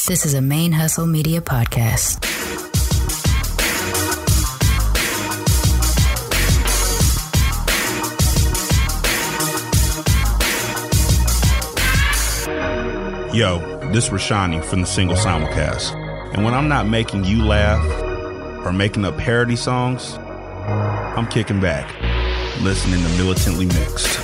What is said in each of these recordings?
This is a ManeHustle Media podcast. Yo, this is Sharmane from the Single Simulcast. And when I'm not making you laugh or making up parody songs, I'm kicking back, listening to Militantly Mixed.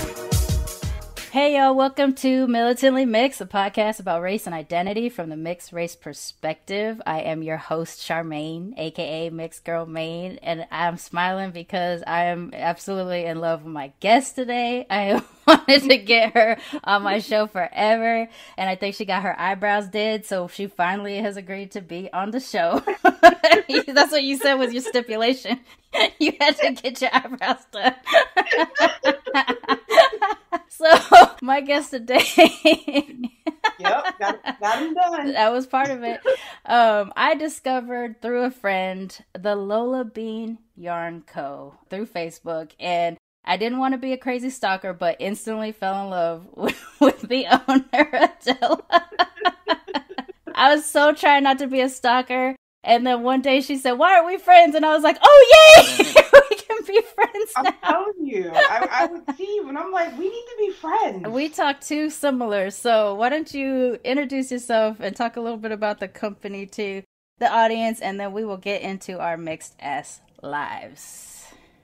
Hey y'all, welcome to Militantly Mixed, a podcast about race and identity from the mixed race perspective. I am your host, Sharmane, aka Mixed Girl Maine, and I'm smiling because I am absolutely in love with my guest today. I wanted to get her on my show forever, and I think she got her eyebrows did, so she finally has agreed to be on the show. That's what you said was your stipulation. You had to get your eyebrows done. So, my guest today... Yep, got him done. That was part of it. I discovered through a friend the LolaBeanYarnCo through Facebook, and I didn't want to be a crazy stalker, but instantly fell in love with the owner, Adella. I was so trying not to be a stalker, and then one day she said, "Why aren't we friends?" And I was like, "Oh, yay! We can be friends now." I'm telling you, I would see you, and I'm like, we need to be friends. We talk too similar, so why don't you introduce yourself and talk a little bit about the company to the audience, and then we will get into our mixed-ass lives.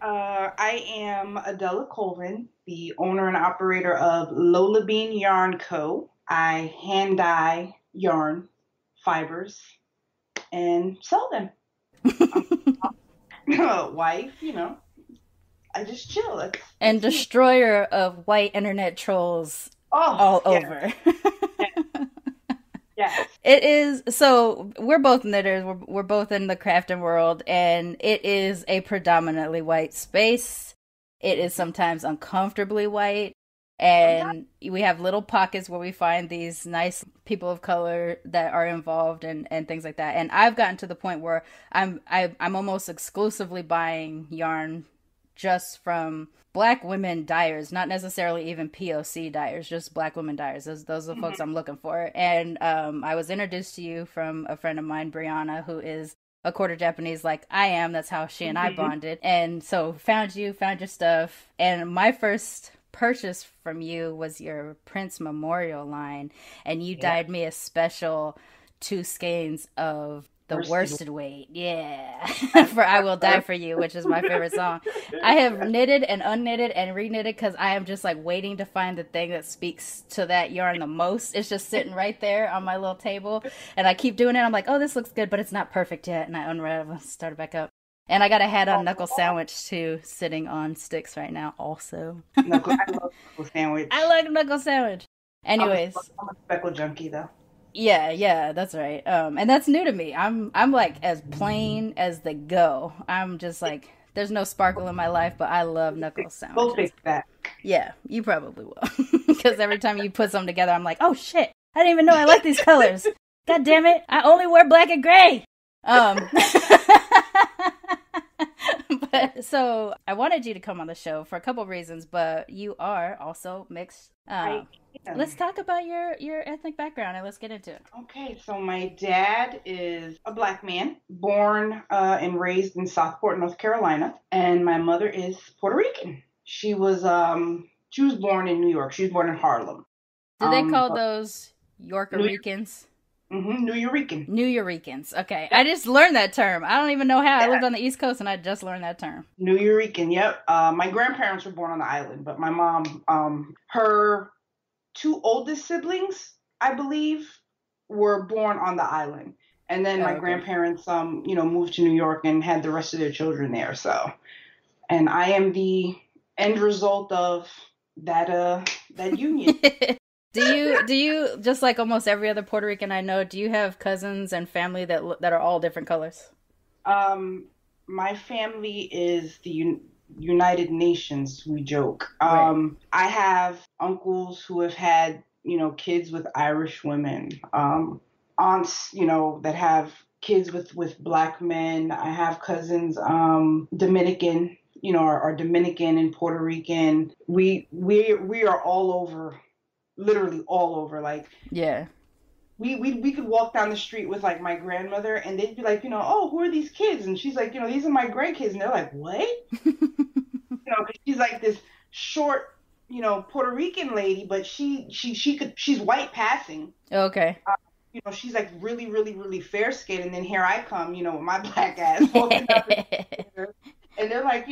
I am Adella Colvin, the owner and operator of LolaBeanYarnCo. I hand dye yarn fibers and sell them. Wife, I just chill. And destroyer of white internet trolls all over. Yes. It is, so we're both knitters, we're both in the crafting world, and it is a predominantly white space. It is sometimes uncomfortably white, and we have little pockets where we find these nice people of color that are involved and things like that. And I've gotten to the point where I'm almost exclusively buying yarn just from Black women dyers, not necessarily even POC dyers, just Black women dyers. Those are the folks I'm looking for. And I was introduced to you from a friend of mine, Brianna, who is a quarter Japanese like I am. That's how she and I bonded. And so found your stuff. And my first purchase from you was your Prince Memorial line, and you dyed me a special 2 skeins of the worsted weight, for I Will Die For You, which is my favorite song. I have knitted and unknitted and reknitted because I am just like waiting to find the thing that speaks to that yarn the most. It's just sitting right there on my little table, and I keep doing it. I'm like, oh, this looks good, but it's not perfect yet, and I unravel, start it back up. And I got a hat on Knuckle Sandwich too, sitting on sticks right now also. I love Knuckle Sandwich. I like Knuckle Sandwich. Anyways. I'm a speckle junkie though. Yeah, that's right. And that's new to me. I'm like as plain as they go. I'm just like, there's no sparkle in my life, but I love Knuckle Sandwiches. We'll fix that. Yeah, you probably will. Because every time you put something together, I'm like, oh shit, I didn't even know I like these colors. God damn it, I only wear black and gray. But so I wanted you to come on the show for a couple of reasons, but you are also mixed. Let's talk about your ethnic background and let's get into it. Okay, so my dad is a Black man, born and raised in Southport, North Carolina, and my mother is Puerto Rican. She was born in New York. She was born in Harlem. Do they call those Yorkericans? New Eurekan. New Eurekans. Okay. I just learned that term. I don't even know how. I lived on the East Coast and I just learned that term. New Eurekan, yep. My grandparents were born on the island, but my mom, her 2 oldest siblings, I believe, were born on the island. And then my grandparents, moved to New York and had the rest of their children there. So, and I am the end result of that union. Do you just like almost every other Puerto Rican I know, do you have cousins and family that are all different colors? My family is the United Nations, we joke. Right. I have uncles who have had, kids with Irish women, aunts, that have kids with Black men. I have cousins, Dominican, are Dominican and Puerto Rican. We are all over. Literally all over, like, yeah. we could walk down the street with like my grandmother, and they'd be like, oh, who are these kids? And she's like, these are my grandkids, and they're like, what? 'Cause she's like this short, Puerto Rican lady, but she's white passing. Okay. She's like really, really, really fair skinned, and then here I come, with my black ass walking down the street. And they're like,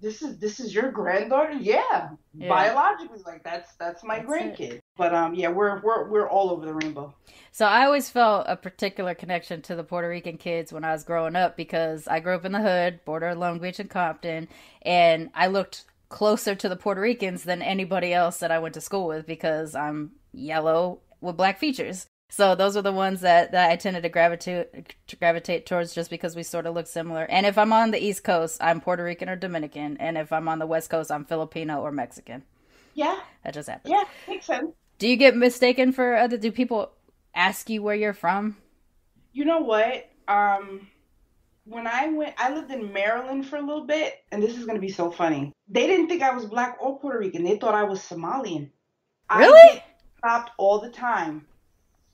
this is your granddaughter? Yeah. Biologically, like that's my grandkid. But yeah, we're all over the rainbow. So I always felt a particular connection to the Puerto Rican kids when I was growing up, because I grew up in the hood, border of Long Beach and Compton, and I looked closer to the Puerto Ricans than anybody else that I went to school with, because I'm yellow with black features. So those are the ones that I tended to gravitate towards, just because we sort of look similar. And if I'm on the East Coast, I'm Puerto Rican or Dominican. And if I'm on the West Coast, I'm Filipino or Mexican. Yeah. That just happens. Yeah, makes sense. Do you get mistaken for do people ask you where you're from? You know what? When I lived in Maryland for a little bit, and this is going to be so funny. They didn't think I was black or Puerto Rican. They thought I was Somalian. Really? I get stopped all the time.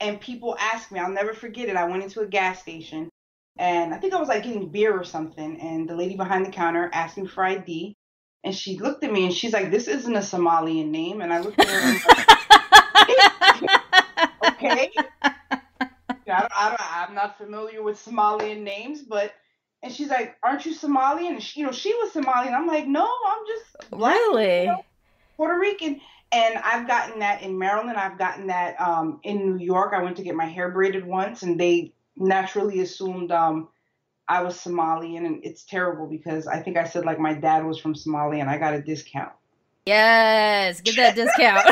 And people ask me, I'll never forget it. I went into a gas station, and I think I was like getting beer or something. And the lady behind the counter asked me for ID. And she looked at me and she's like, this isn't a Somalian name. And I looked at her and was like, okay. I'm not familiar with Somalian names, but, and she's like, aren't you Somalian? And she was Somalian. I'm like, no, I'm just black, really Puerto Rican. And I've gotten that in Maryland. I've gotten that in New York. I went to get my hair braided once, and they naturally assumed I was Somalian. And it's terrible, because I think I said like my dad was from Somalia, and I got a discount. Yes, get that discount.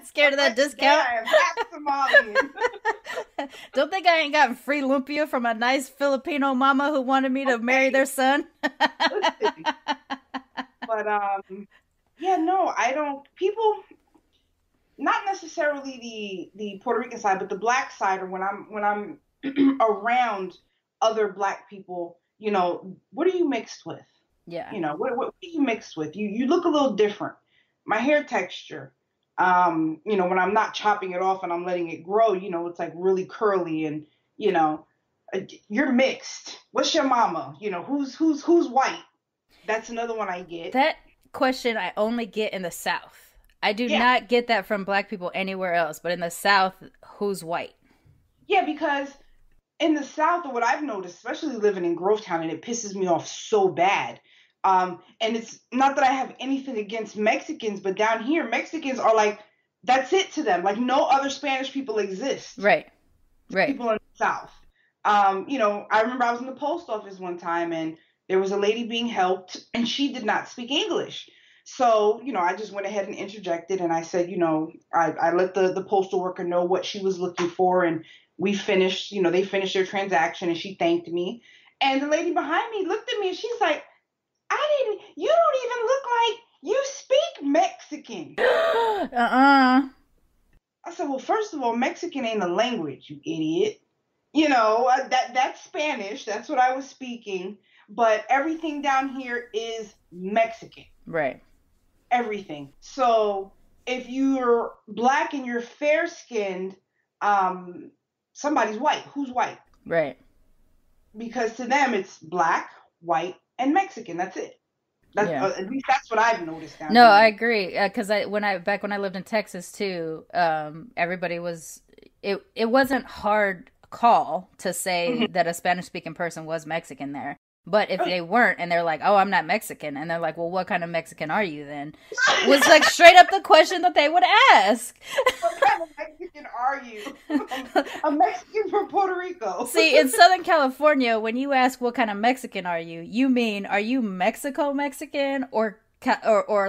Scared of that discount? Yeah, I'm Somalian. Don't think I ain't gotten free lumpia from a nice Filipino mama who wanted me to marry their son. But yeah, no, I don't. People, not necessarily the Puerto Rican side, but the black side, or when I'm around other black people, what are you mixed with? Yeah. What are you mixed with? You look a little different. My hair texture, when I'm not chopping it off and I'm letting it grow, it's like really curly, and you're mixed. What's your mama? Who's white? That's another one I get. That question I only get in the South. I do not get that from black people anywhere else, but in the South, who's white? Yeah, because in the South, or what I've noticed, especially living in Grovetown, and it pisses me off so bad. And it's not that I have anything against Mexicans, but down here, Mexicans are like, that's it to them. Like, no other Spanish people exist. Right. People in the South. I remember I was in the post office one time, and there was a lady being helped, and she did not speak English. So, I just went ahead and interjected, and I said, I let the postal worker know what she was looking for, and we finished, they finished their transaction, and she thanked me. And the lady behind me looked at me, and she's like, you don't even look like you speak Mexican. I said, well, first of all, Mexican ain't a language, you idiot. That's Spanish. That's what I was speaking. But everything down here is Mexican. Right. Everything. So if you're black and you're fair-skinned, somebody's white. Who's white? Right. Because to them, it's black, white, and Mexican. That's it. At least that's what I've noticed down here. No, I agree. Because when I lived in Texas too, everybody was. It wasn't hard call to say that a Spanish-speaking person was Mexican there. But if they weren't, and they're like, oh, I'm not Mexican, and they're like, well, what kind of Mexican are you then? Was like straight up the question that they would ask. What kind of Mexican are you? I'm Mexican from Puerto Rico. See, in Southern California, when you ask what kind of Mexican are you mean, are you Mexican or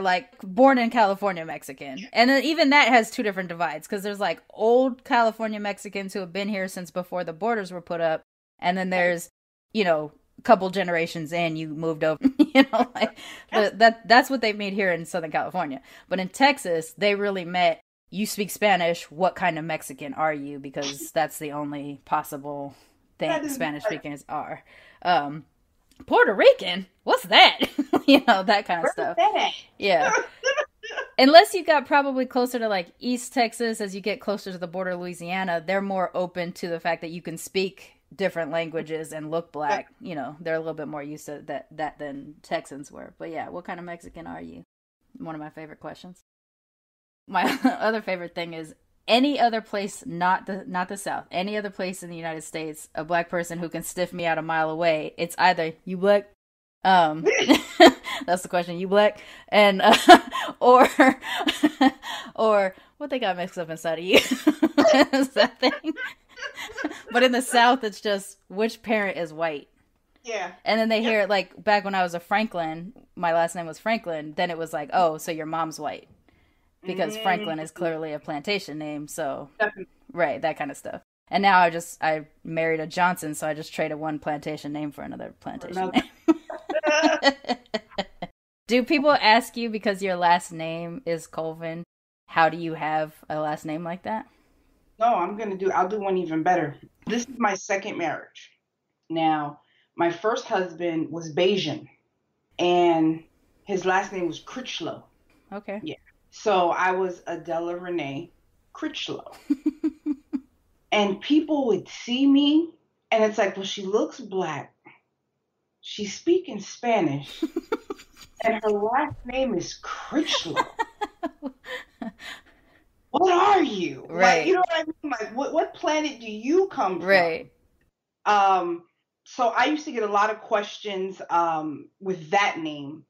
like born in California Mexican? And then even that has two different divides, because there's like old California Mexicans who have been here since before the borders were put up, and then there's, couple generations in, you moved over, that's what they made here in Southern California. But in Texas, they really meant, you speak Spanish, what kind of Mexican are you? Because that's the only possible thing Spanish speakers are. Puerto Rican? What's that? That kind of stuff. Yeah. Unless you got probably closer to like East Texas, as you get closer to the border of Louisiana, they're more open to the fact that you can speak different languages and look black. You know, they're a little bit more used to that than Texans were. But yeah, what kind of Mexican are you? One of my favorite questions. My other favorite thing is any other place, not the South, any other place in the United States, a black person who can stiff me out a mile away, it's either you black, that's the question, you black, and or what they got mixed up inside of you. Is that thing? But in the South, it's just which parent is white. Yeah. And then they hear it like back when I was a Franklin, my last name was Franklin, then it was like, oh, so your mom's white. Because Franklin is clearly a plantation name, so Definitely. Right, that kind of stuff. And now I married a Johnson, so I just traded one plantation name for another plantation name. Do people ask you because your last name is Colvin, how do you have a last name like that? No, I'll do one even better. This is my second marriage. Now, my first husband was Bayesian, and his last name was Critchlow. Okay. Yeah. So I was Adella Renee Critchlow. And people would see me, and it's like, well, she looks black. She's speaking Spanish. And her last name is Critchlow. What are you? Right. Like, you know what I mean? Like, what planet do you come from? Right. So I used to get a lot of questions with that name.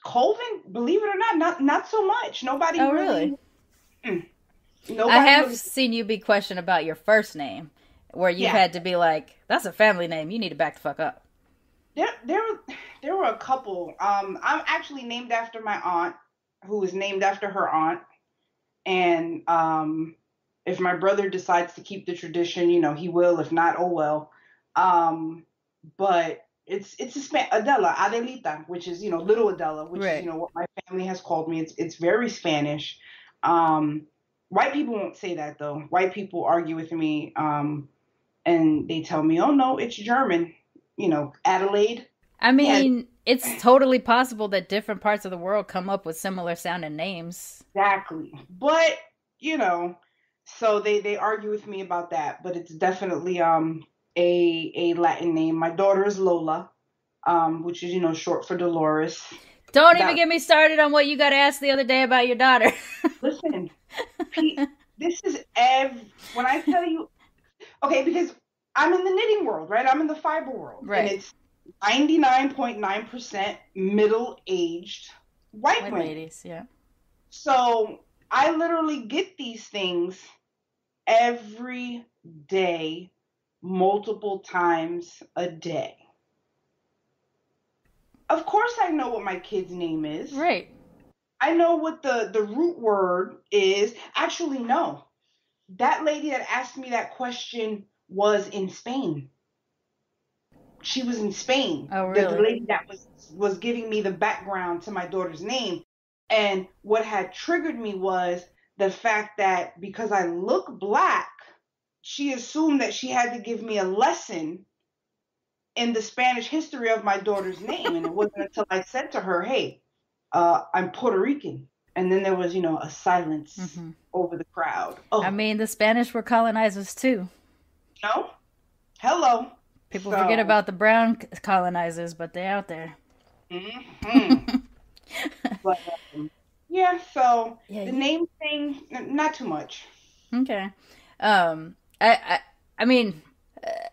Colvin, believe it or not so much. Nobody really. I have seen you be questioned about your first name, where you had to be like, "That's a family name. You need to back the fuck up." There were a couple. I'm actually named after my aunt, who was named after her aunt, and if my brother decides to keep the tradition, you know, he will. If not, oh well. But it's Adella, Adelita, which is, you know, little Adella, which is, you know, what my family has called me. It's very Spanish. White people won't say that though. White people argue with me, and they tell me, oh no, it's German, you know, Adelaide. I mean, it's totally possible that different parts of the world come up with similar sounding names. Exactly. But, you know, so they argue with me about that, but it's definitely, a Latin name. My daughter is Lola, which is, you know, short for Dolores. Don't even get me started on what you got asked the other day about your daughter. Listen, Pete, this is when I tell you, okay, because I'm in the knitting world, right? I'm in the fiber world. Right. And it's 99.9% middle-aged white women. Ladies, yeah. So I literally get these things every day, multiple times a day. Of course I know what my kid's name is. Right. I know what the root word is. Actually, no. That lady that asked me that question was in Spain. She was in Spain. Oh, really? The lady that was giving me the background to my daughter's name. And what had triggered me was the fact that because I look black, she assumed that she had to give me a lesson in the Spanish history of my daughter's name. And it wasn't until I said to her, hey, I'm Puerto Rican. And then there was, you know, a silence over the crowd. Oh. I mean, the Spanish were colonizers too. No? Hello. People forget about the brown colonizers, but they're out there. Mm-hmm. But, yeah, so the name thing, not too much. Okay. I mean,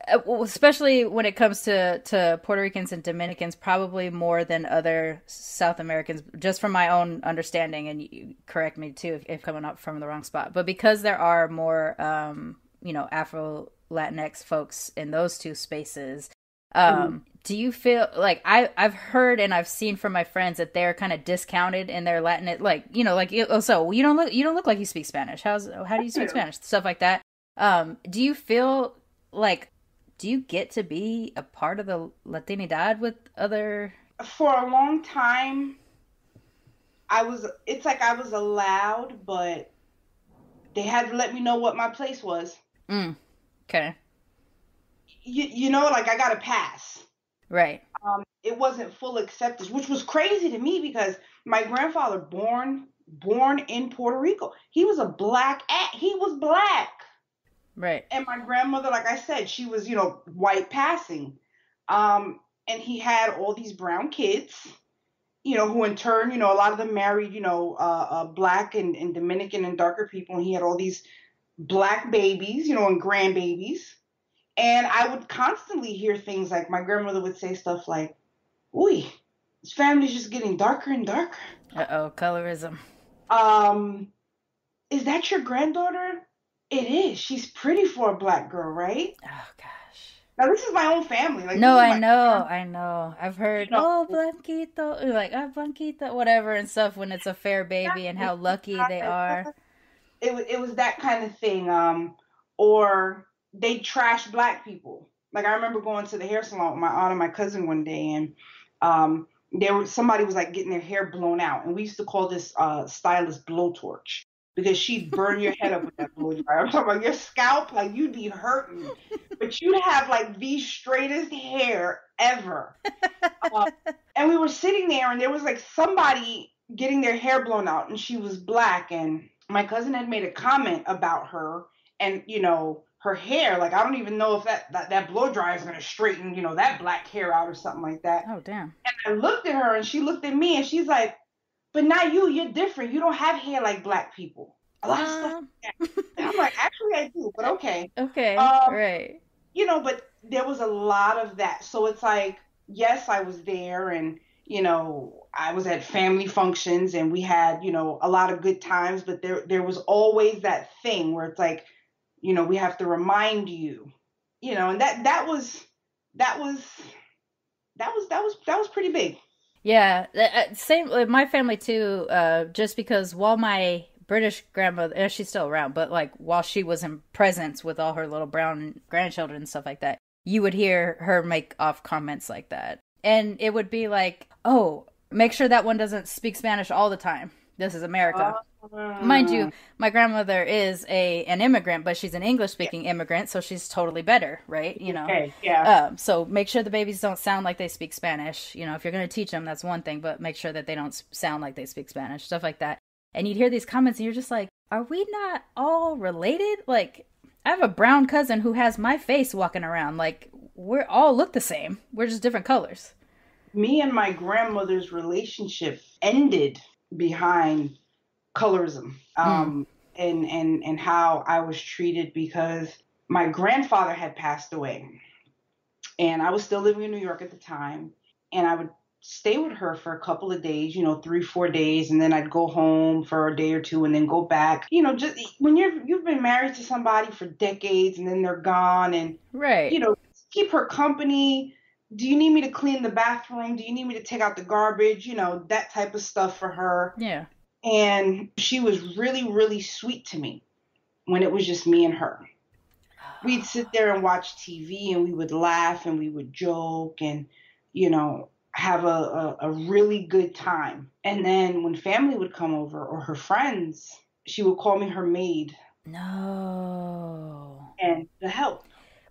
especially when it comes to Puerto Ricans and Dominicans, probably more than other South Americans, just from my own understanding, and you correct me too if coming up from the wrong spot. But because there are more, you know, Afro Latinx folks in those two spaces, do you feel like I've heard and I've seen from my friends that they're kind of discounted in their Latin, like, you know, like, oh, so you don't look like you speak Spanish. How do you speak Spanish? Stuff like that. Do you feel like, do you get to be a part of the Latinidad with other? For a long time, it's like I was allowed, but they had to let me know what my place was. Okay. You know, like I got a pass. Right. it wasn't full acceptance, which was crazy to me because my grandfather born in Puerto Rico. He was he was black. Right. And my grandmother, like I said, she was, white passing. And he had all these brown kids, who in turn, a lot of them married, black and Dominican and darker people. And he had all these black babies, and grandbabies. And I would constantly hear things like my grandmother would say stuff like, "Ooh, this family's just getting darker and darker." Uh-oh, colorism. Is that your granddaughter? It is. She's pretty for a black girl, right? Oh, gosh. Now, this is my own family. Like, no, I know. I've heard, Blanquito, like, Blanquita, whatever and stuff when it's a fair baby and how lucky they are. It was that kind of thing. Or they trash black people. Like, I remember going to the hair salon with my aunt and my cousin one day, and somebody was like getting their hair blown out, and we used to call this stylist blowtorch because she'd burn your head up with that blow dryer. I'm talking about your scalp, like you'd be hurting, but you'd have like the straightest hair ever. And we were sitting there, and there was like somebody getting their hair blown out, and she was black, and my cousin had made a comment about her, and her hair, like I don't even know if that blow dryer is gonna straighten, that black hair out or something like that. Oh damn. And I looked at her and she looked at me and she's like, "But now you're different. You don't have hair like black people." A lot of stuff like that. And I'm like, actually I do, but okay. Okay. Right. But there was a lot of that. So it's like, yes, I was there, and I was at family functions, and we had, a lot of good times, but there was always that thing where it's like, we have to remind you, and that was pretty big. Yeah, same with my family too. Just because while my British grandmother, she's still around, but like while she was in presence with all her little brown grandchildren and stuff like that, you would hear her make off comments like that, and it would be like, "Oh, make sure that one doesn't speak Spanish all the time. This is America." Mind you, my grandmother is an immigrant, but she's an English-speaking immigrant, so she's totally better, right? Okay, yeah. So make sure the babies don't sound like they speak Spanish. If you're going to teach them, that's one thing, but make sure that they don't sound like they speak Spanish, stuff like that. And you'd hear these comments, and you're just like, are we not all related? Like, I have a brown cousin who has my face walking around. Like, we all look the same. We're just different colors. Me and my grandmother's relationship ended behind colorism, and how I was treated because my grandfather had passed away, and I was still living in New York at the time, and I would stay with her for a couple of days, 3-4 days, and then I'd go home for a day or two and then go back. Just when you've been married to somebody for decades and then they're gone, and right, keep her company. Do you need me to clean the bathroom? Do you need me to take out the garbage? That type of stuff for her. Yeah. And she was really, really sweet to me when it was just me and her. We'd sit there and watch TV, and we would laugh and we would joke and, have a really good time. And then when family would come over or her friends, she would call me her maid. No. And the help.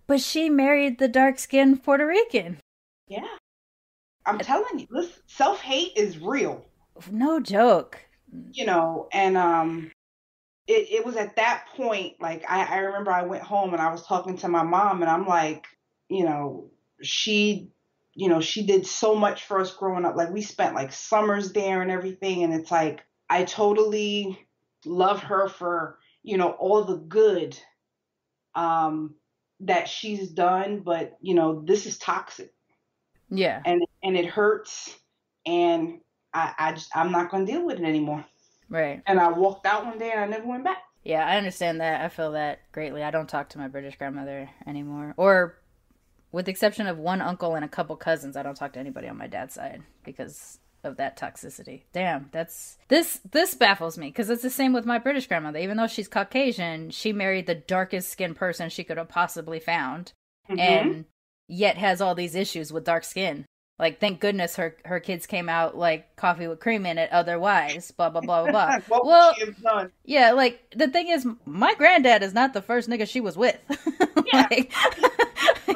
But she married the dark-skinned Puerto Rican. Yeah. I'm telling you, listen, self-hate is real. No joke. And it was at that point, like, I remember I went home and I was talking to my mom, and I'm like, she did so much for us growing up. Like, we spent like summers there and everything. And it's like, I totally love her for, all the good that she's done. But, this is toxic. Yeah. And it hurts. And I'm not going to deal with it anymore. Right. And I walked out one day and I never went back. Yeah, I understand that. I feel that greatly. I don't talk to my British grandmother anymore. Or with the exception of one uncle and a couple cousins, I don't talk to anybody on my dad's side because of that toxicity. Damn, this baffles me because it's the same with my British grandmother. Even though she's Caucasian, she married the darkest skinned person she could have possibly found, and yet has all these issues with dark skin. Like, thank goodness her kids came out like coffee with cream in it. Otherwise, blah, blah, blah, blah, blah. What would she have done? Yeah, like, the thing is, my granddad is not the first nigga she was with. Yeah. Like,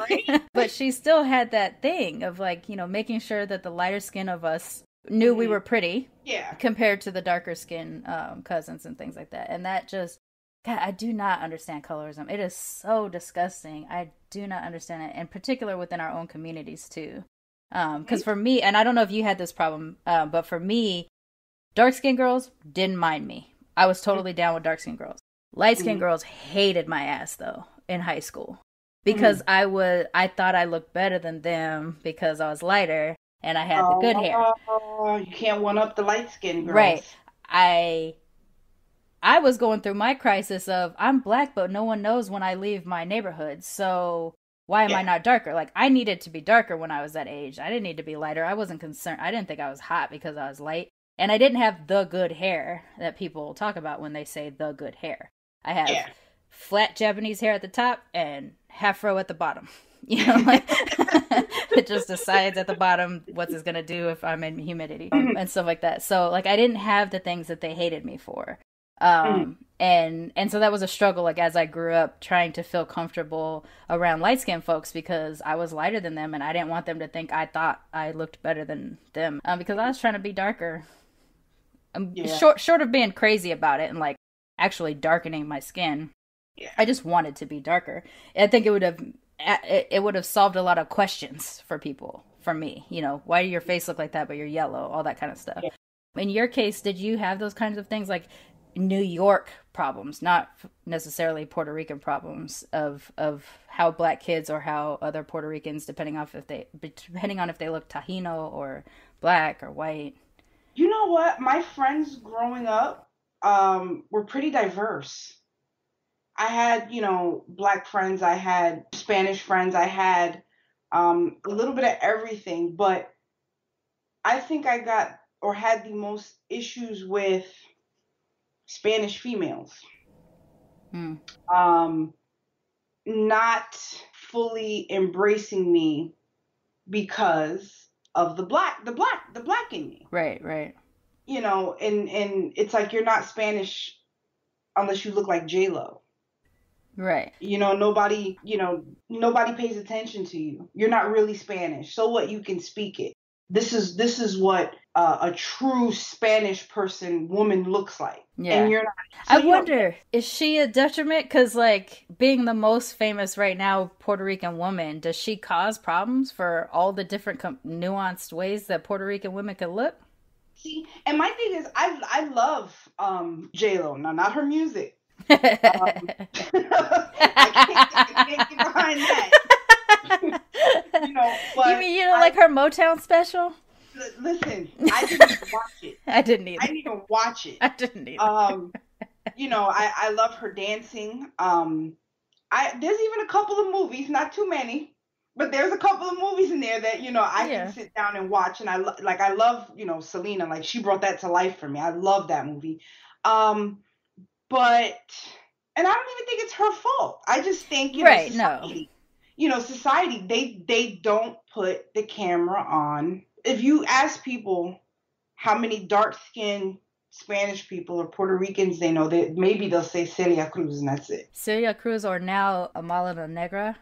right? But she still had that thing of like, you know, making sure that the lighter skin of us knew we were pretty. Yeah. Compared to the darker skin cousins and things like that. And that just, God, I do not understand colorism. It is so disgusting. I do not understand it, in particular within our own communities too. Because for me, and I don't know if you had this problem, but for me, dark-skinned girls didn't mind me. I was totally down with dark-skinned girls. Light-skinned girls hated my ass, though, in high school. Because I thought I looked better than them because I was lighter and I had the good hair. You can't one-up the light-skinned girls. Right. I was going through my crisis of, I'm black, but no one knows when I leave my neighborhood. So why am I not darker? Like, I needed to be darker when I was that age. I didn't need to be lighter. I wasn't concerned. I didn't think I was hot because I was light. And I didn't have the good hair that people talk about when they say the good hair. I have flat Japanese hair at the top and half row at the bottom. You know, like it just decides at the bottom what's it's going to do if I'm in humidity and stuff like that. So, like, I didn't have the things that they hated me for. And so that was a struggle, like, as I grew up, trying to feel comfortable around light-skinned folks because I was lighter than them and I didn't want them to think I thought I looked better than them because I was trying to be darker. Short of being crazy about it and, like, actually darkening my skin. I just wanted to be darker. I think it would have solved a lot of questions for people, for me. You know, why do your face look like that, but you're yellow? All that kind of stuff. In your case, did you have those kinds of things, like New York problems, not necessarily Puerto Rican problems of how black kids or how other Puerto Ricans, depending on if they look Taino or black or white? You know what? My friends growing up were pretty diverse. I had, you know, black friends, I had Spanish friends, I had a little bit of everything, but I think I got or had the most issues with Spanish females. Not fully embracing me because of the black in me. Right. You know, and it's like you're not Spanish unless you look like J-Lo. Right. You know, nobody pays attention to you. You're not really Spanish. So what? You can speak it. This is what a true Spanish woman looks like. Yeah. And you're not. So I wonder, is she a detriment? Because, like, being the most famous right now Puerto Rican woman, does she cause problems for all the different nuanced ways that Puerto Rican women can look? See, and my thing is, I love J-Lo. Now, not her music. I can't get behind that. You know, but you mean you don't like her Motown special? Listen, I didn't even watch it. I didn't either. I didn't even watch it. I didn't either. You know, I love her dancing. There's even a couple of movies, not too many, but there's a couple of movies in there that, you know, I can sit down and watch. And I love, you know, Selena. Like, she brought that to life for me. I love that movie. But, and I don't even think it's her fault. I just think, you know, society, you know, they don't put the camera on. If you ask people how many dark-skinned Spanish people or Puerto Ricans they know, maybe they'll say Celia Cruz, and that's it. Celia Cruz, or now Amala Negra?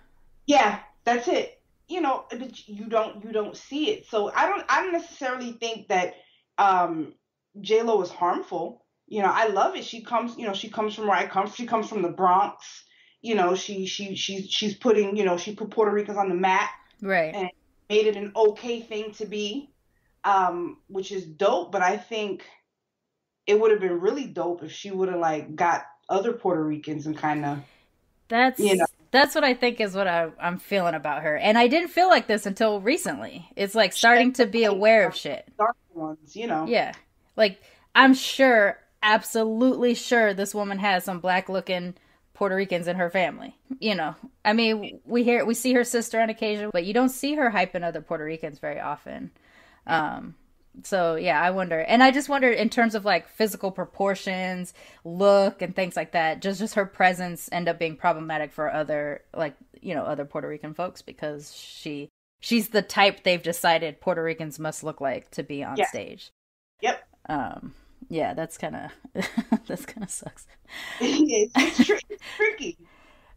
Yeah, that's it. You know, but you don't see it. So I don't necessarily think that J-Lo is harmful. You know, I love it. She comes from where I come from. She comes from the Bronx. You know, she's putting, you know, she put Puerto Ricans on the map. Right. And made it an okay thing to be, which is dope. But I think it would have been really dope if she would have, like, got other Puerto Ricans and kind of, that's what I think is what I'm feeling about her. And I didn't feel like this until recently. It's like starting to be aware of shit. Dark ones, you know. Yeah. Like, I'm absolutely sure this woman has some black looking Puerto Ricans in her family. You know, I mean, we see her sister on occasion, but you don't see her hyping other Puerto Ricans very often. So yeah, I wonder. And I just wonder in terms of, like, physical proportions, look, and things like that, just her presence end up being problematic for other, like, you know, other Puerto Rican folks because she's the type they've decided Puerto Ricans must look like to be on stage. Yep. Yeah, that's kind of sucks. It's tricky.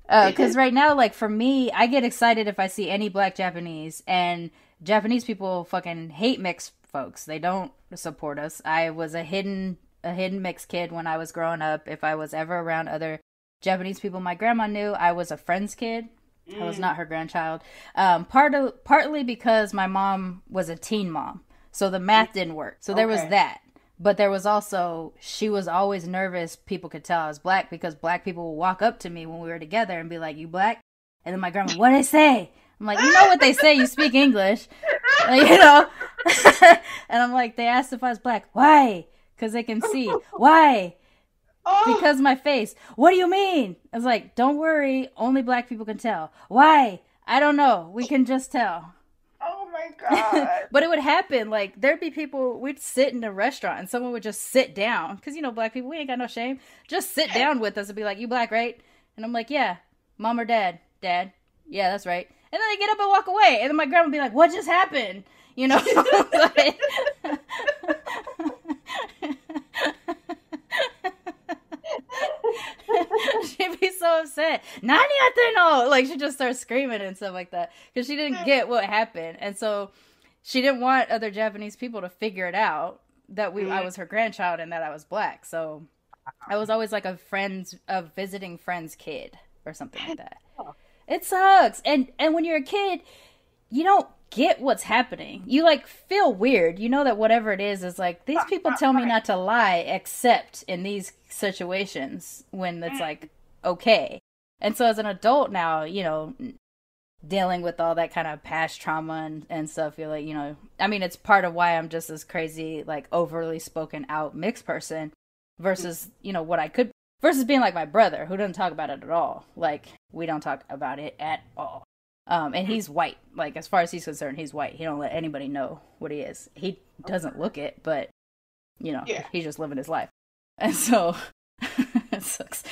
Because right now, like, for me, I get excited if I see any black Japanese, and Japanese people fucking hate mixed folks. They don't support us. I was a hidden mixed kid when I was growing up. If I was ever around other Japanese people my grandma knew, I was a friend's kid. I was not her grandchild. Partly because my mom was a teen mom, so the math didn't work. So there was that. But there was also, she was always nervous people could tell I was black, because black people would walk up to me when we were together and be like, "You black?" And then my grandma, "What did they say?" I'm like, "You know what they say, you speak English." Like, you know? And I'm like, "They asked if I was black." "Why?" "Because they can see." "Why?" "Because my face." "What do you mean?" I was like, "Don't worry, only black people can tell." "Why?" "I don't know, we can just tell." Oh my God. But it would happen, like, there'd be people, we'd sit in a restaurant and someone would just sit down, because, you know, black people, we ain't got no shame, just sit down with us and be like, "You black, right?" And I'm like, "Yeah." "Mom or dad?" "Dad." "Yeah, that's right." And then they get up and walk away, and then my grandma would be like, "What just happened?" You know? Like, she'd be so upset. "Nani no!" Like, she just starts screaming and stuff like that, because she didn't get what happened. And so she didn't want other Japanese people to figure it out that I was her grandchild and that I was black. So I was always like a visiting friend's kid or something like that. It sucks. And when you're a kid, you don't get what's happening. You, like, feel weird. You know that whatever it is like, these people tell me not to lie, except in these situations when it's like, okay. And so as an adult now, you know, dealing with all that kind of past trauma and stuff, you're like, you know, I mean, it's part of why I'm just this crazy, like, overly spoken out mixed person versus, you know, what I could, versus being like my brother, who doesn't talk about it at all. Like, we don't talk about it at all. And he's white. Like, as far as he's concerned, he's white. He don't let anybody know what he is. He doesn't look it, but, you know, he's just living his life. And so it sucks.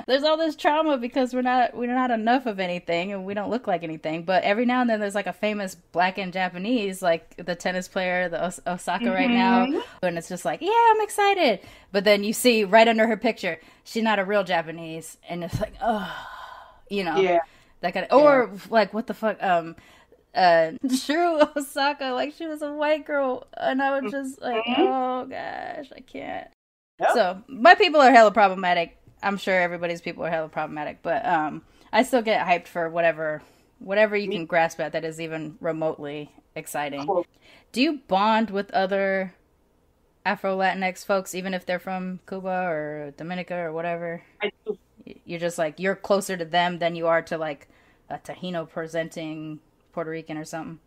There's all this trauma because we're not enough of anything, and we don't look like anything. But every now and then there's like a famous black and Japanese, like the tennis player, the Osaka right now, and it's just like, yeah, I'm excited. But then you see right under her picture, she's not a real Japanese, and it's like, oh, you know, that kind of, or like, what the fuck, Shrew Osaka, like, she was a white girl, and I was just like, oh gosh, I can't. Yep. So my people are hella problematic. I'm sure everybody's people are hella problematic, but I still get hyped for whatever you can grasp at that is even remotely exciting. Cool. Do you bond with other Afro Latinx folks, even if they're from Cuba or Dominica or whatever? I do. You're just like, you're closer to them than you are to like a Taino presenting Puerto Rican or something?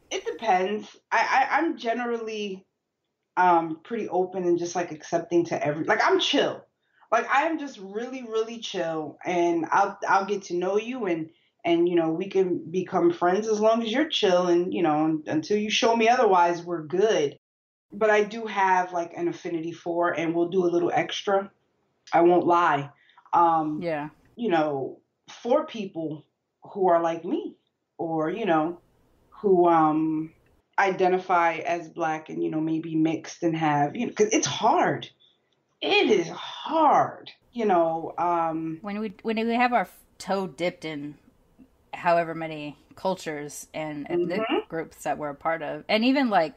It depends. I'm generally pretty open and just like accepting to like, I'm chill. Like, I am just really, really chill, and I'll get to know you, and you know, we can become friends as long as you're chill, and you know, until you show me otherwise, we're good. But I do have like an affinity for, and we'll do a little extra. I won't lie. You know, for people who are like me, or, you know, who identify as black and, you know, maybe mixed and have, you know, because it's hard. It is hard, you know. When we have our toe dipped in however many cultures and ethnic groups that we're a part of, and even like,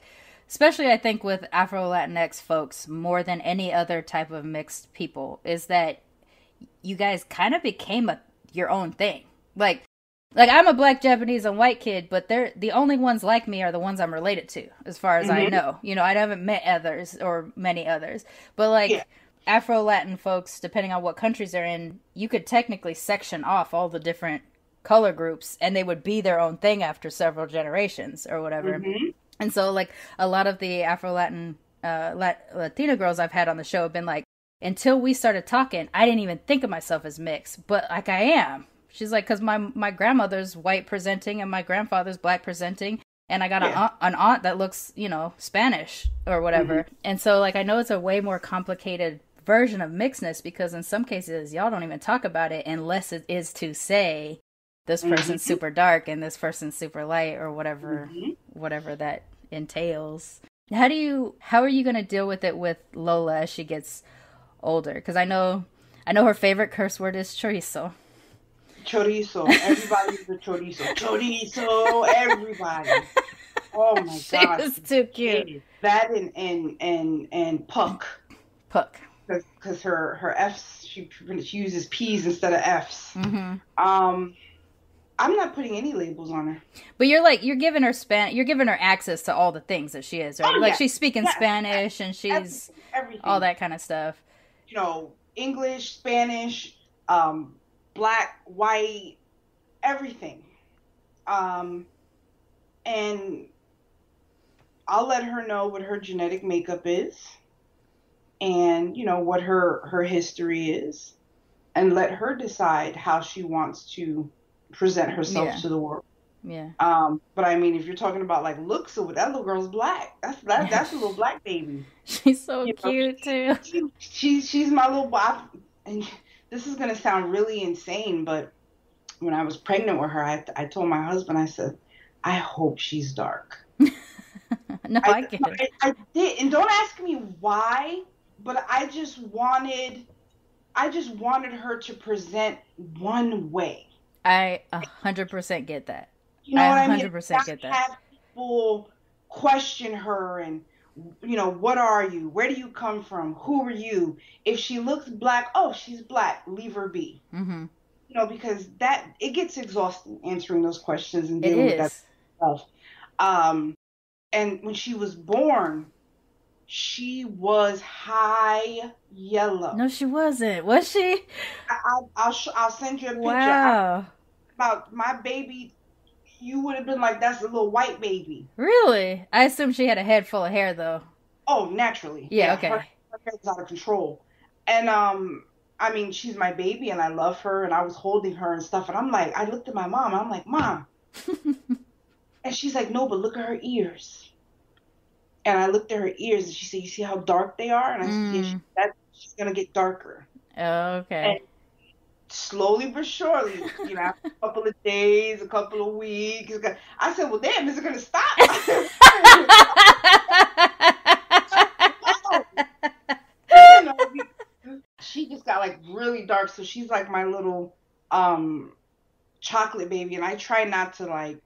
especially I think with Afro Latinx folks more than any other type of mixed people, is that you guys kind of became your own thing. Like I'm a black Japanese and white kid, but they're the only ones like me are the ones I'm related to, as far as I know. You know, I haven't met others or many others, but like Afro Latin folks, depending on what countries they're in, you could technically section off all the different color groups, and they would be their own thing after several generations or whatever. And so, like, a lot of the Afro Latin Latina girls I've had on the show have been like, until we started talking, I didn't even think of myself as mixed, but like I am. She's like, because my grandmother's white presenting and my grandfather's black presenting, and I got an aunt that looks, you know, Spanish or whatever. And so, like, I know it's a way more complicated version of mixedness, because in some cases y'all don't even talk about it unless it is to say this person's super dark and this person's super light, or whatever whatever that entails. How are you going to deal with it with Lola as she gets older? Because I know I know her favorite curse word is chorizo. Chorizo. Everybody's a chorizo. Chorizo. Everybody. Oh my God. She is too cute. That and puck. Puck. Because her F's, she uses P's instead of F's. Mm-hmm. I'm not putting any labels on her. But you're giving her access to all the things that she is, right? Oh, like yes. she's speaking Spanish and she's everything. All that kind of stuff. You know, English, Spanish, black, white, everything. And I'll let her know what her genetic makeup is and, you know, what her history is, and let her decide how she wants to present herself to the world. Yeah. But I mean, if you're talking about like looks, so that little girl's black. That's a little black baby. She's so cute too. She's my little boy. And this is gonna sound really insane, but when I was pregnant with her, I told my husband, I said, I hope she's dark. No, I get it. I did, and don't ask me why, but I just wanted her to present one way. I 100% get that. You know what I mean? 100% get that. Have people question her and, you know, what are you? Where do you come from? Who are you? If she looks black, oh, she's black. Leave her be. Mm-hmm. You know, because it gets exhausting answering those questions and dealing with that stuff. And when she was born, she was high yellow. No, she wasn't. Was she? I'll send you a picture. Wow. About my baby, you would have been like, that's a little white baby. Really? I assume she had a head full of hair, though. Oh, naturally. Yeah, okay. Her hair was out of control. And, I mean, she's my baby, and I love her, and I was holding her and stuff, and I'm like, I looked at my mom, and I'm like, Mom. And she's like, no, but look at her ears. And I looked at her ears, and she said, you see how dark they are? And I said, yeah, she's going to get darker. Oh, okay. And slowly but surely, you know, after a couple of days, a couple of weeks, I said, well, damn, is it going to stop? You know, she just got like really dark, so she's like my little chocolate baby, and I try not to like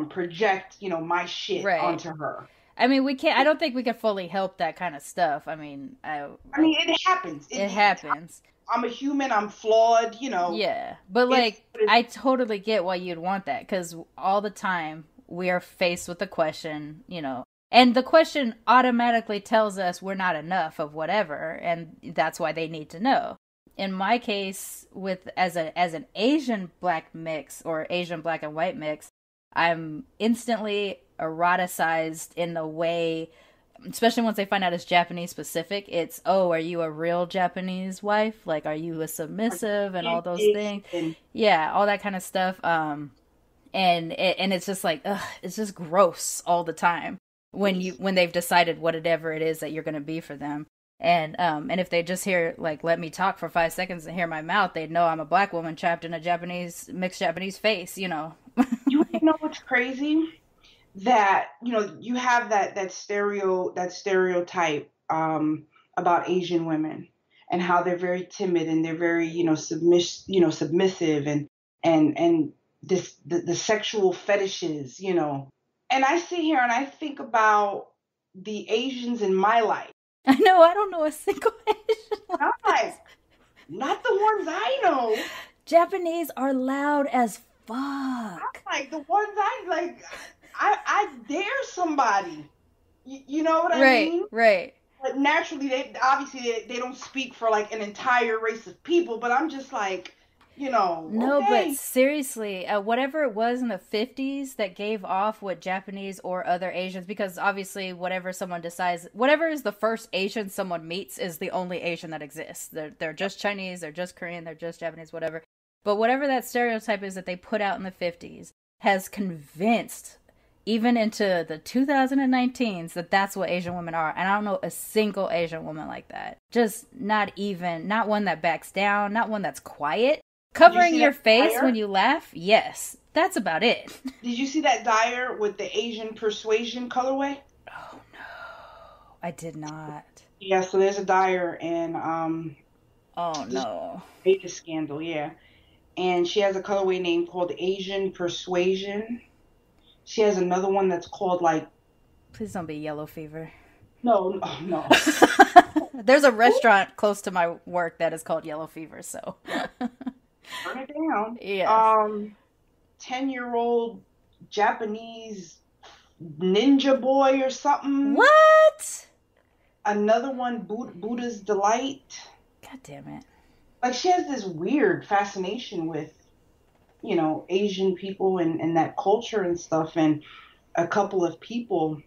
project, you know, my shit onto her. I mean, I don't think we can fully help that kind of stuff. I mean, it happens. It happens. I'm a human. I'm flawed, you know. Yeah. But, like, I totally get why you'd want that. Because all the time we are faced with the question, you know. And the question automatically tells us we're not enough of whatever. And that's why they need to know. In my case, as an Asian black mix or Asian black and white mix, I'm instantly eroticized in the way, especially once they find out it's Japanese specific, it's, oh, are you a real Japanese wife? Like, are you a submissive and all those things? Yeah, all that kind of stuff. And it's just like, ugh, it's just gross all the time when they've decided whatever it is that you're going to be for them. And if they just hear, like, let me talk for 5 seconds and hear my mouth, they'd know I'm a black woman trapped in a mixed Japanese face, you know. You know what's crazy? That, you know, you have that stereotype about Asian women and how they're very timid and they're very, you know, submissive and the sexual fetishes, you know. And I sit here and I think about the Asians in my life. I know, I don't know a single Asian. I'm like, not the ones I know. Japanese are loud as fuck. I'm like, the ones I like, I dare somebody. You know what I mean? Right. But naturally, they don't speak for like an entire race of people. But I'm just like, you know. No, okay. But seriously, whatever it was in the 50s that gave off what Japanese or other Asians, because obviously whatever someone decides, whatever is the first Asian someone meets is the only Asian that exists. They're just Chinese, they're just Korean, they're just Japanese, whatever. But whatever that stereotype is that they put out in the 50s has convinced, even into the 2019s, that that's what Asian women are. And I don't know a single Asian woman like that. Just not one that backs down, not one that's quiet. Covering your face when you laugh, yes. That's about it. Did you see that dyer with the Asian persuasion colorway? Oh, no. I did not. Yeah, so there's a dyer, and Oh, no. Vegas scandal, yeah. And she has a colorway name called Asian Persuasion. She has another one that's called like... Please don't be Yellow Fever. No, no. There's a restaurant close to my work that is called Yellow Fever, so. Burn it down. Yeah. 10-year-old Japanese ninja boy or something. What? Another one, Buddha's Delight. God damn it. Like, she has this weird fascination with, you know, Asian people and that culture and stuff. And a couple of people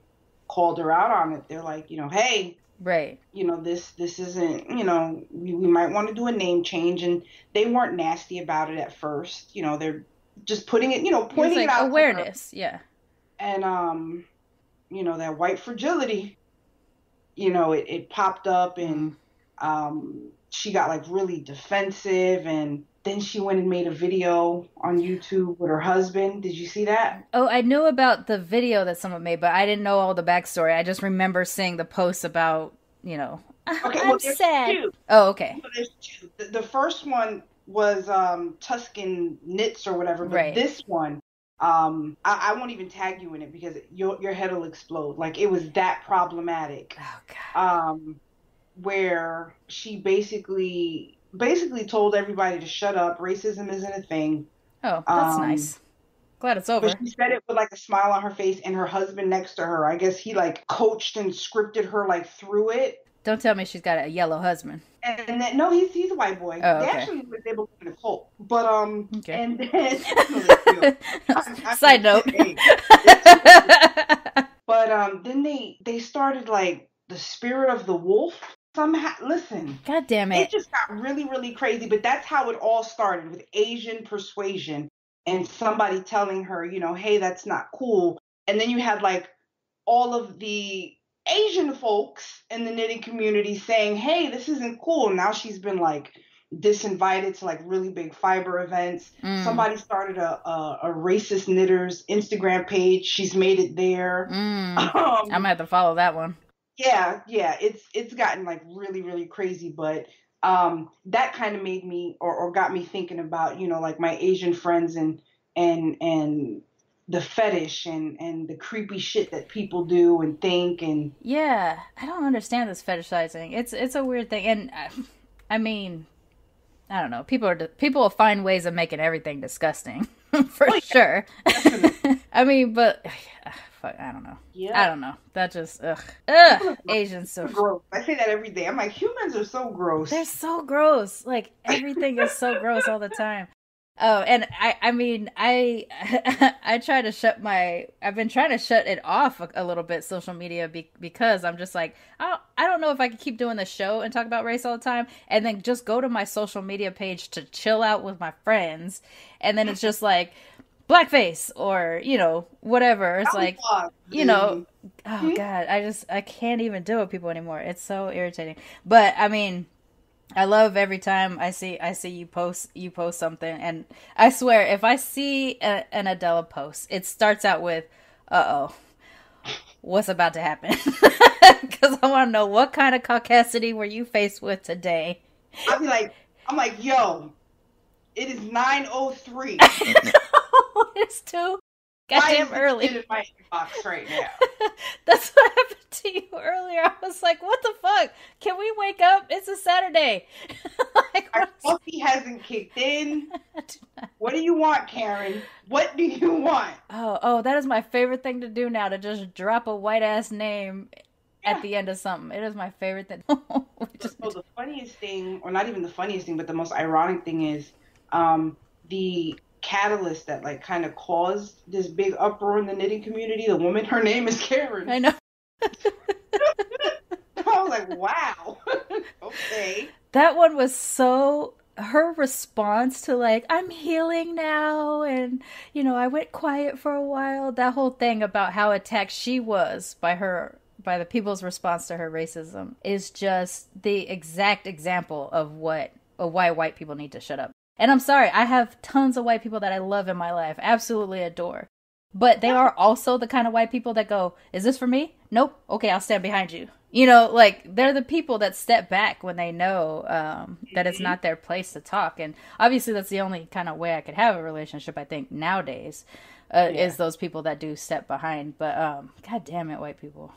called her out on it. They're like, you know, hey, right, you know, this isn't, you know, we might want to do a name change. And they weren't nasty about it at first. You know, they're just putting it, you know, pointing it out. Awareness, yeah. And, you know, that white fragility, you know, it popped up and she got like really defensive, and then she went and made a video on YouTube with her husband. Did you see that? Oh, I knew about the video that someone made, but I didn't know all the backstory. I just remember seeing the posts about, you know, okay, I'm sad. Two. Oh, okay. So there's two. The first one was Tuscan Knits or whatever, but right. This one, I won't even tag you in it because your head will explode. Like, it was that problematic. Oh, God. Where she basically told everybody to shut up. Racism isn't a thing. Oh, that's nice. Glad it's over. But she said it with like a smile on her face, and her husband next to her, I guess he like coached and scripted her like through it. Don't tell me she's got a yellow husband. And then, no, he's a white boy. Oh, they okay. actually they believe in a cult. But okay. And then side note. But then they started like the spirit of the wolf. Somehow, listen. God damn it. It just got really, really crazy. But that's how it all started, with Asian persuasion and somebody telling her, you know, hey, that's not cool. And then you had like all of the Asian folks in the knitting community saying, hey, this isn't cool. Now she's been like disinvited to like really big fiber events. Somebody started a racist knitters Instagram page. She's made it there. I might have to follow that one. Yeah, it's gotten like really, really crazy, but that kind of made me or got me thinking about, you know, like my Asian friends and the fetish and the creepy shit that people do and think. And yeah, I don't understand this fetishizing. It's a weird thing, and I mean, I don't know. People will find ways of making everything disgusting for sure. I mean, but. I don't know. Yeah. I don't know. That just, ugh. Asians so gross. I say that every day. I'm like, humans are so gross. They're so gross. Like, everything is so gross all the time. Oh, and I mean, I try to I've been trying to shut it off a little bit, social media, because I'm just like, I don't know if I can keep doing the show and talk about race all the time, and then just go to my social media page to chill out with my friends, and then it's just like, blackface or, you know, whatever. It's like, you know, oh God, I can't even deal with people anymore. It's so irritating. But I mean, I love every time I see you post something, and I swear if I see an Adella post, it starts out with, uh-oh, what's about to happen? Because I want to know, what kind of caucasity were you faced with today? I'm like, yo, it is 9:03. It's too goddamn early. In my inbox right now. That's what happened to you earlier. I was like, what the fuck? Can we wake up? It's a Saturday. Like, our coffee hasn't kicked in. What do you want, Karen? What do you want? Oh, that is my favorite thing to do now, to just drop a white ass name at the end of something. It is my favorite thing. So the funniest thing, or not even the funniest thing, but the most ironic thing is the catalyst that like kind of caused this big uproar in the knitting community. The woman, her name is Karen. I know. I was like, wow. Okay. That one was so, her response to like, I'm healing now, and you know, I went quiet for a while. That whole thing about how attacked she was by the people's response to her racism is just the exact example of why white people need to shut up. And I'm sorry, I have tons of white people that I love in my life, absolutely adore. But they are also the kind of white people that go, is this for me? nope, okay, I'll stand behind you. You know, like, they're the people that step back when they know that it's not their place to talk. And obviously that's the only kind of way I could have a relationship, I think, nowadays, is those people that do step behind. But God damn it, white people.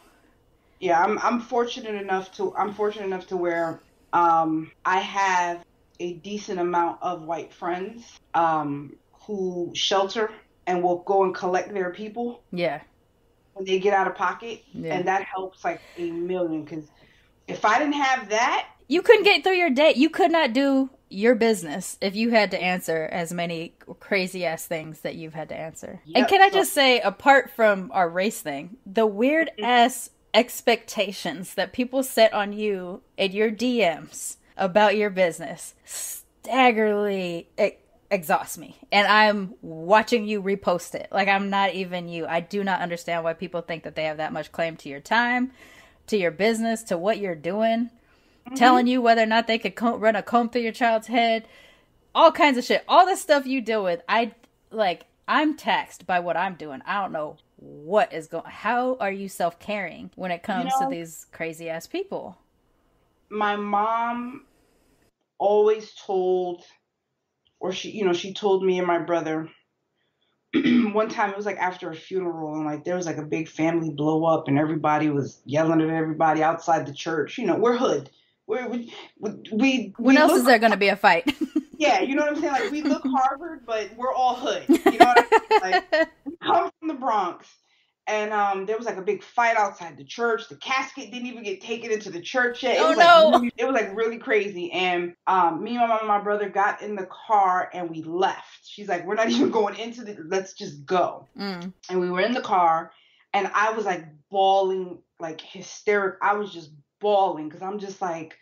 Yeah, I'm fortunate enough to where I have a decent amount of white friends who shelter and will go and collect their people. Yeah. When they get out of pocket, and that helps like a million. Because if I didn't have that, you couldn't get through your day. You could not do your business if you had to answer as many crazy ass things that you've had to answer. Yep. And can I just say, apart from our race thing, the weird ass expectations that people set on you in your DMs about your business staggeringly exhausts me, and I'm watching you repost it like I'm not even you. I do not understand why people think that they have that much claim to your time, to your business, to what you're doing, telling you whether or not they could run a comb through your child's head, all kinds of shit, all the stuff you deal with. I'm taxed by what I'm doing. I don't know what is going. How are you self-caring when it comes to these crazy ass people? My mom always told, or she told me and my brother, one time it was like after a funeral, and like there was like a big family blow up and everybody was yelling at everybody outside the church. You know, we're hood. We when else is there going to be a fight? Yeah, you know what I'm saying? Like, we look Harvard, but we're all hood. You know what I mean? Like, we come from the Bronx. And there was like a big fight outside the church. The casket didn't even get taken into the church yet. It was like really crazy. And me and my mom and my brother got in the car and we left. She's like, we're not even going into let's just go. And we were in the car and I was like bawling, like hysteric. I was just bawling because I'm just like,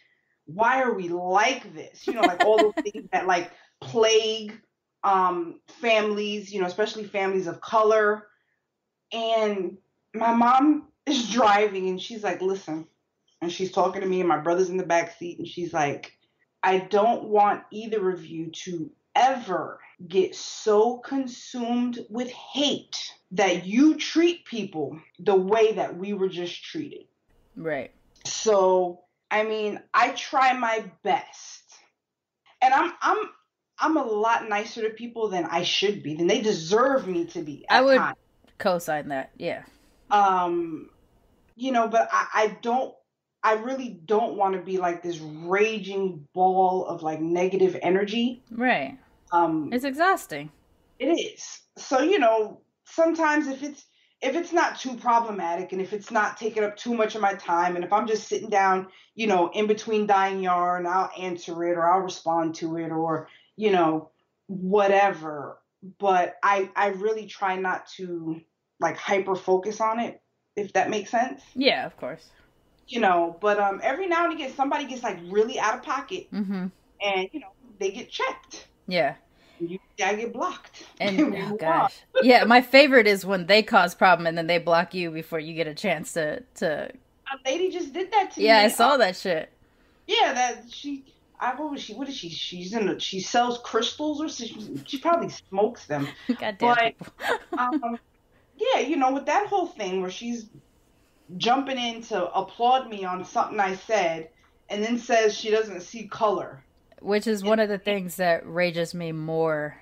why are we like this? You know, like all those things that like plague families, you know, especially families of color. And my mom is driving and she's like, listen, and she's talking to me and my brother's in the back seat and she's like, I don't want either of you to ever get so consumed with hate that you treat people the way that we were just treated. Right. So, I mean, I try my best. And I'm a lot nicer to people than I should be, than they deserve me to be at times. Co-sign that, yeah. You know, but I really don't want to be like this raging ball of like negative energy. Right. It's exhausting. It is. So, you know, sometimes if it's not too problematic and if it's not taking up too much of my time and if I'm just sitting down, you know, in between dyeing yarn, I'll answer it or I'll respond to it or, you know, whatever. But I really try not to like hyper focus on it, if that makes sense. Yeah, of course. You know, but every now and again somebody gets like really out of pocket and you know, they get checked. Yeah. I get blocked. And oh gosh. Yeah, my favorite is when they cause problem and then they block you before you get a chance to A lady just did that to me. Yeah, I saw that shit. Yeah, that what is she? She sells crystals or she probably smokes them. Goddamn. But yeah, you know, with that whole thing where she's jumping in to applaud me on something I said and then says she doesn't see color. Which is one of the things that rages me more.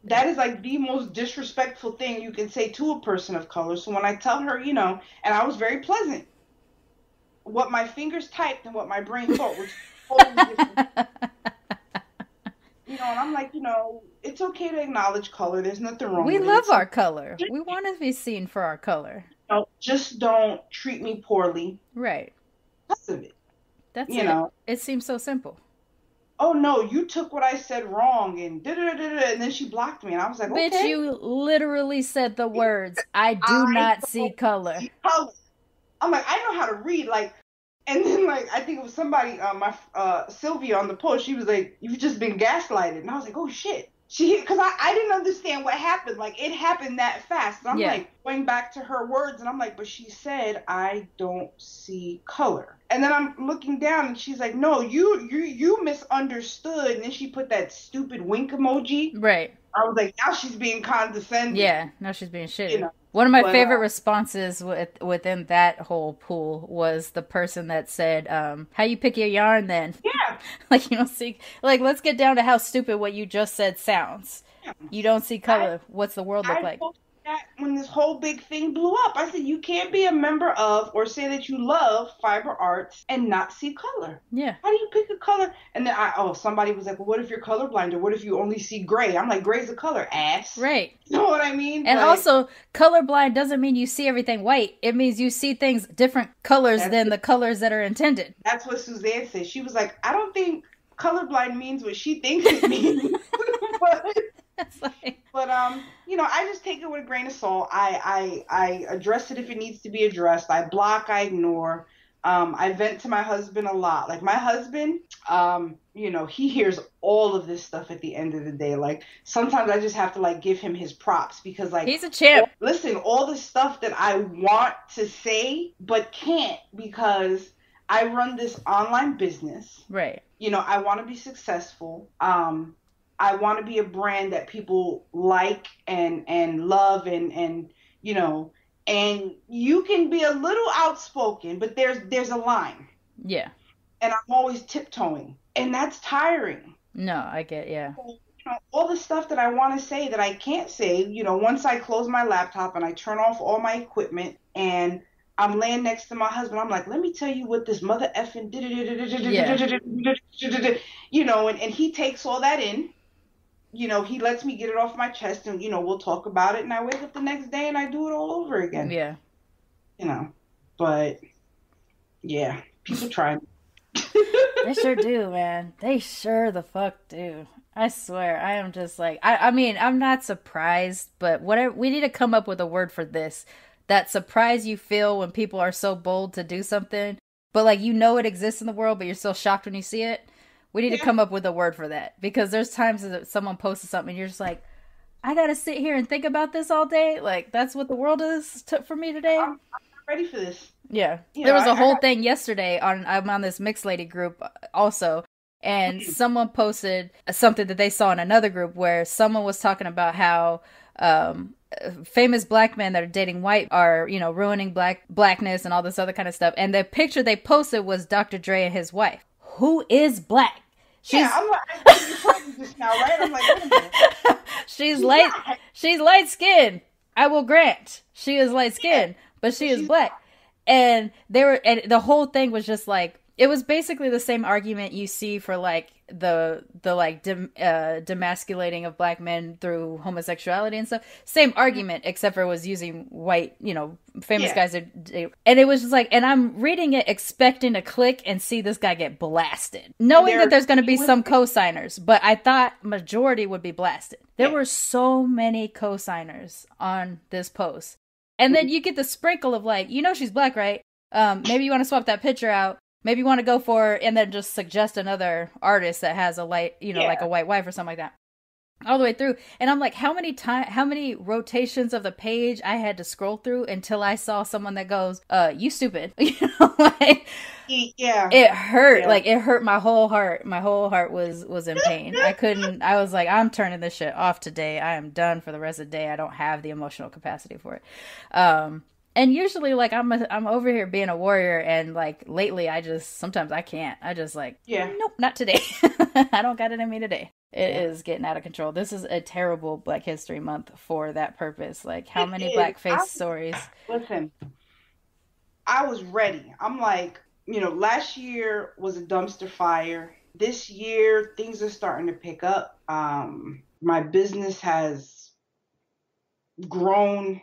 That is like the most disrespectful thing you can say to a person of color. So when I tell her, you know, and I was very pleasant, what my fingers typed and what my brain thought was totally different. You know, and I'm like, you know, it's okay to acknowledge color. There's nothing wrong with it. We love our color. We want to be seen for our color. You know, just don't treat me poorly. Right. Because of it. That's you know. It seems so simple. Oh no, you took what I said wrong and and then she blocked me and I was like, okay. Bitch, you literally said the words, I do not see color. I'm like, I know how to read, like, and then like I think it was somebody, Sylvia on the post, she was like, you've just been gaslighted, and I was like, oh shit. Because I didn't understand what happened. Like, it happened that fast. And I'm like, going back to her words, and I'm like, but she said, I don't see color. And then I'm looking down, and she's like, no, you misunderstood. And then she put that stupid wink emoji. Right. I was like, now she's being condescending. Yeah, now she's being shitty. You know? One of my favorite responses within that whole pool was the person that said, how you pick your yarn then? Yeah. Like, you don't see, like, let's get down to how stupid what you just said sounds. Yeah. You don't see color. What's the world look like? That when this whole big thing blew up, I said, you can't be a member of or say that you love fiber arts and not see color. Yeah. How do you pick a color? And then somebody was like, well, what if you're colorblind, or what if you only see gray? I'm like, gray's a color, ass. Right. You know what I mean? And also, colorblind doesn't mean you see everything white. It means you see things different colors than the colors that are intended. That's what Suzanne said. She was like, I don't think colorblind means what she thinks it means. But I just take it with a grain of salt. I address it if it needs to be addressed. I block, I ignore. I vent to my husband a lot. Like, my husband, he hears all of this stuff at the end of the day. Like, sometimes I just have to, like, give him his props because, like, he's a champ. Listen, all the stuff that I want to say but can't because I run this online business. Right. I want to be successful. I want to be a brand that people like and love and you can be a little outspoken, but there's a line. Yeah. And I'm always tiptoeing, and that's tiring. No, I get, yeah. So, all the stuff that I want to say that I can't say, once I close my laptop and I turn off all my equipment and I'm laying next to my husband, I'm like, let me tell you what this mother effing did, and he takes all that in. He lets me get it off my chest and, we'll talk about it. And I wake up the next day and I do it all over again. Yeah. But yeah, people try. They sure do, man. They sure the fuck do. I swear. I am just like, I mean, I'm not surprised, but we need to come up with a word for this. That surprise you feel when people are so bold to do something, but like, it exists in the world, but you're still shocked when you see it. We need to come up with a word for that, because there's times that someone posts something and you're just like, I gotta sit here and think about this all day. Like, that's what the world is for me today. I'm not ready for this. Yeah. There was a whole thing yesterday I'm on this mixed lady group also. And someone posted something that they saw in another group where someone was talking about how, famous black men that are dating white are, ruining blackness and all this other kind of stuff. And the picture they posted was Dr. Dre and his wife, who is black. I'm like, you told me just now, right? I'm like, wait a minute. She's light skinned. I will grant she is light skinned, but she is black. And the whole thing was just like, it was basically the same argument you see for like the demasculating of black men through homosexuality and stuff. Same argument, except for it was using white, famous guys. And it was just like, and I'm reading it expecting to click and see this guy get blasted, knowing that there's going to be some co-signers, but I thought majority would be blasted. There were so many co-signers on this post. And then you get the sprinkle of like, she's black, right? Maybe you want to swap that picture out. Maybe you want to go for, and then just suggest another artist that has a light, like a white wife or something like that. All the way through. And I'm like, how many rotations of the page I had to scroll through until I saw someone that goes, you stupid. Like, yeah. It hurt. Yeah. Like, it hurt my whole heart. My whole heart was in pain. I was like, I'm turning this shit off today. I am done for the rest of the day. I don't have the emotional capacity for it. And usually, like, I'm over here being a warrior, and like lately, sometimes I can't. I just like, nope, not today. I don't got it in me today. It is getting out of control. This is a terrible Black History Month for that purpose. Like, how many blackface stories? Listen, I was ready. I'm like, last year was a dumpster fire. This year, things are starting to pick up. My business has grown.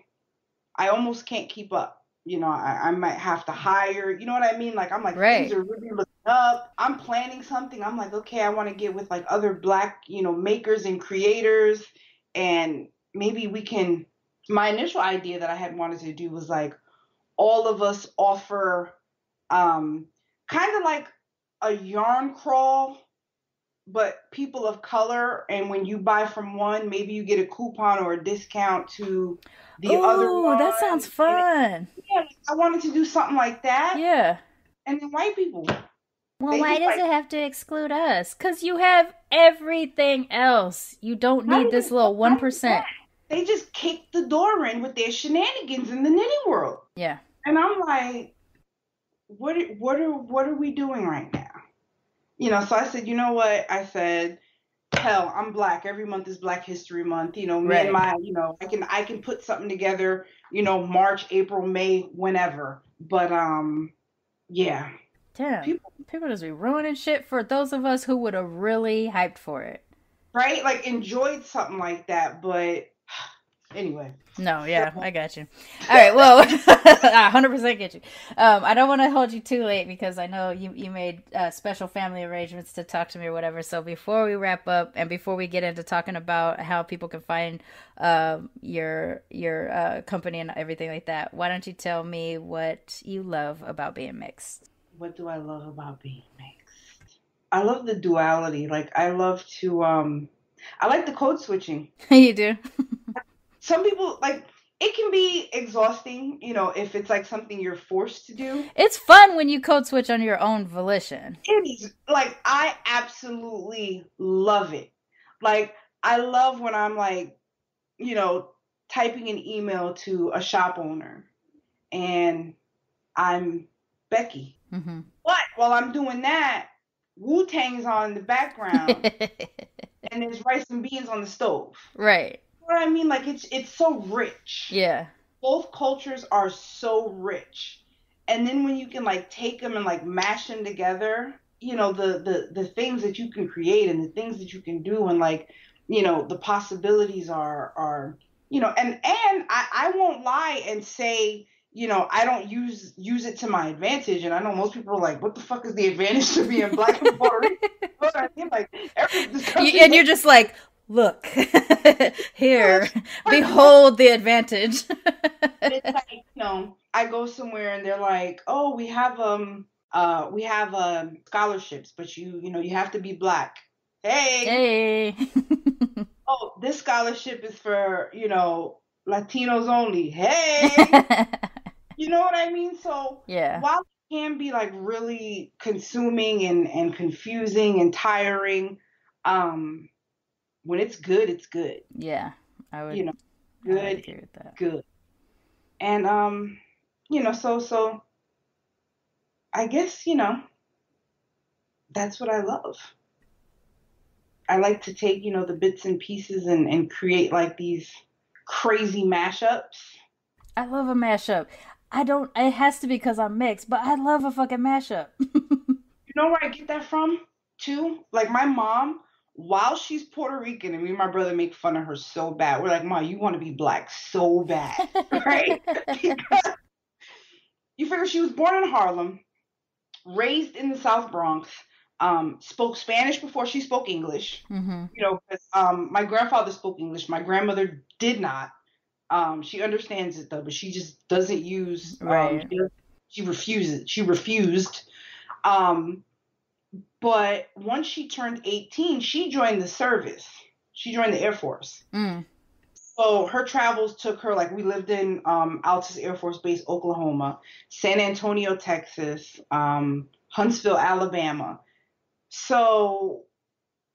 I almost can't keep up. I might have to hire, you know what I mean? Like, I'm like, right. Things are really looking up. I'm planning something. I'm like, okay, I want to get with like other black, makers and creators. And maybe my initial idea that I had wanted to do was like, all of us offer kind of like a yarn crawl, but people of color. And when you buy from one, maybe you get a coupon or a discount to the other one. That sounds fun. I wanted to do something like that. Yeah. And then white people. Well, why does it have to exclude us? Because you have everything else. You don't need this little 1%. they just kicked the door in with their shenanigans in the knitting world. Yeah. And I'm like, what are we doing right now? You know, so I said, you know what? I said, hell, I'm Black. Every month is Black History Month. You know, me and my, you know, I can put something together, you know, March, April, May, whenever. But yeah. Damn. People just be ruining shit for those of us who would have really hyped for it. Right? Like enjoyed something like that, but anyway. No, yeah, I got you. All right, well, I 100% get you. I don't want to hold you too late because I know you made special family arrangements to talk to me or whatever. So before we wrap up and before we get into talking about how people can find your company and everything like that, why don't you tell me what you love about being mixed? What do I love about being mixed? I love the duality. Like I love to I like the code switching. You do? Some people, like, it can be exhausting, you know, if it's like something you're forced to do. It's fun when you code switch on your own volition. It is, like, I absolutely love it. Like, I love when I'm like, you know, typing an email to a shop owner and I'm Becky. Mm-hmm. But while I'm doing that, Wu-Tang's on in the background and there's rice and beans on the stove. Right. What I mean, like it's so rich. Yeah. Both cultures are so rich, and then when you can like take them and like mash them together, you know, the things that you can create and the things that you can do, and like, you know, the possibilities are you know, and I won't lie and say, you know, I don't use it to my advantage, and I know most people are like, what the fuck is the advantage to being Black and Puerto Rican? You know what I mean? Like and you're just like, look, here, behold the advantage. It's like, you know, I go somewhere and they're like, oh, we have scholarships, but you know, you have to be Black. Hey. Oh, this scholarship is for, you know, Latinos only. Hey. You know what I mean? So yeah, while it can be like really consuming and confusing and tiring, when it's good, it's good. Yeah, I would. You know, good, I would agree with that. Good. And you know, so I guess, you know, that's what I love. I like to take, you know, the bits and pieces and create like these crazy mashups. I love a mashup. It has to be because I'm mixed, but I love a fucking mashup. You know where I get that from too? Like my mom, while she's Puerto Rican, and me and my brother make fun of her so bad. We're like, Ma, you want to be Black so bad, right? Because you figure she was born in Harlem, raised in the South Bronx, spoke Spanish before she spoke English. Mm-hmm. You know, because my grandfather spoke English. My grandmother did not. She understands it though, but she just doesn't use. Right. She refuses. She refused. But once she turned 18, she joined the service. She joined the Air Force. Mm. So her travels took her, like we lived in Altus Air Force Base, Oklahoma, San Antonio, Texas, Huntsville, Alabama. So,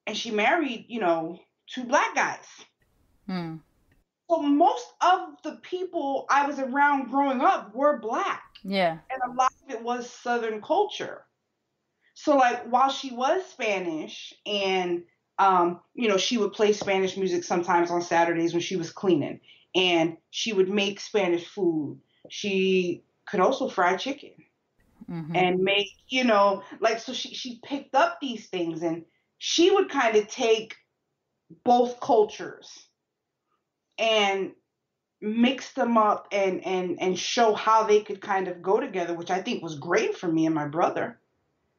and she married, you know, 2 Black guys. Mm. So most of the people I was around growing up were Black. Yeah. And a lot of it was Southern culture. So like while she was Spanish and, you know, she would play Spanish music sometimes on Saturdays when she was cleaning, and she would make Spanish food. She could also fry chicken and make, you know, like, so she picked up these things and she would kind of take both cultures and mix them up and show how they could kind of go together, which I think was great for me and my brother.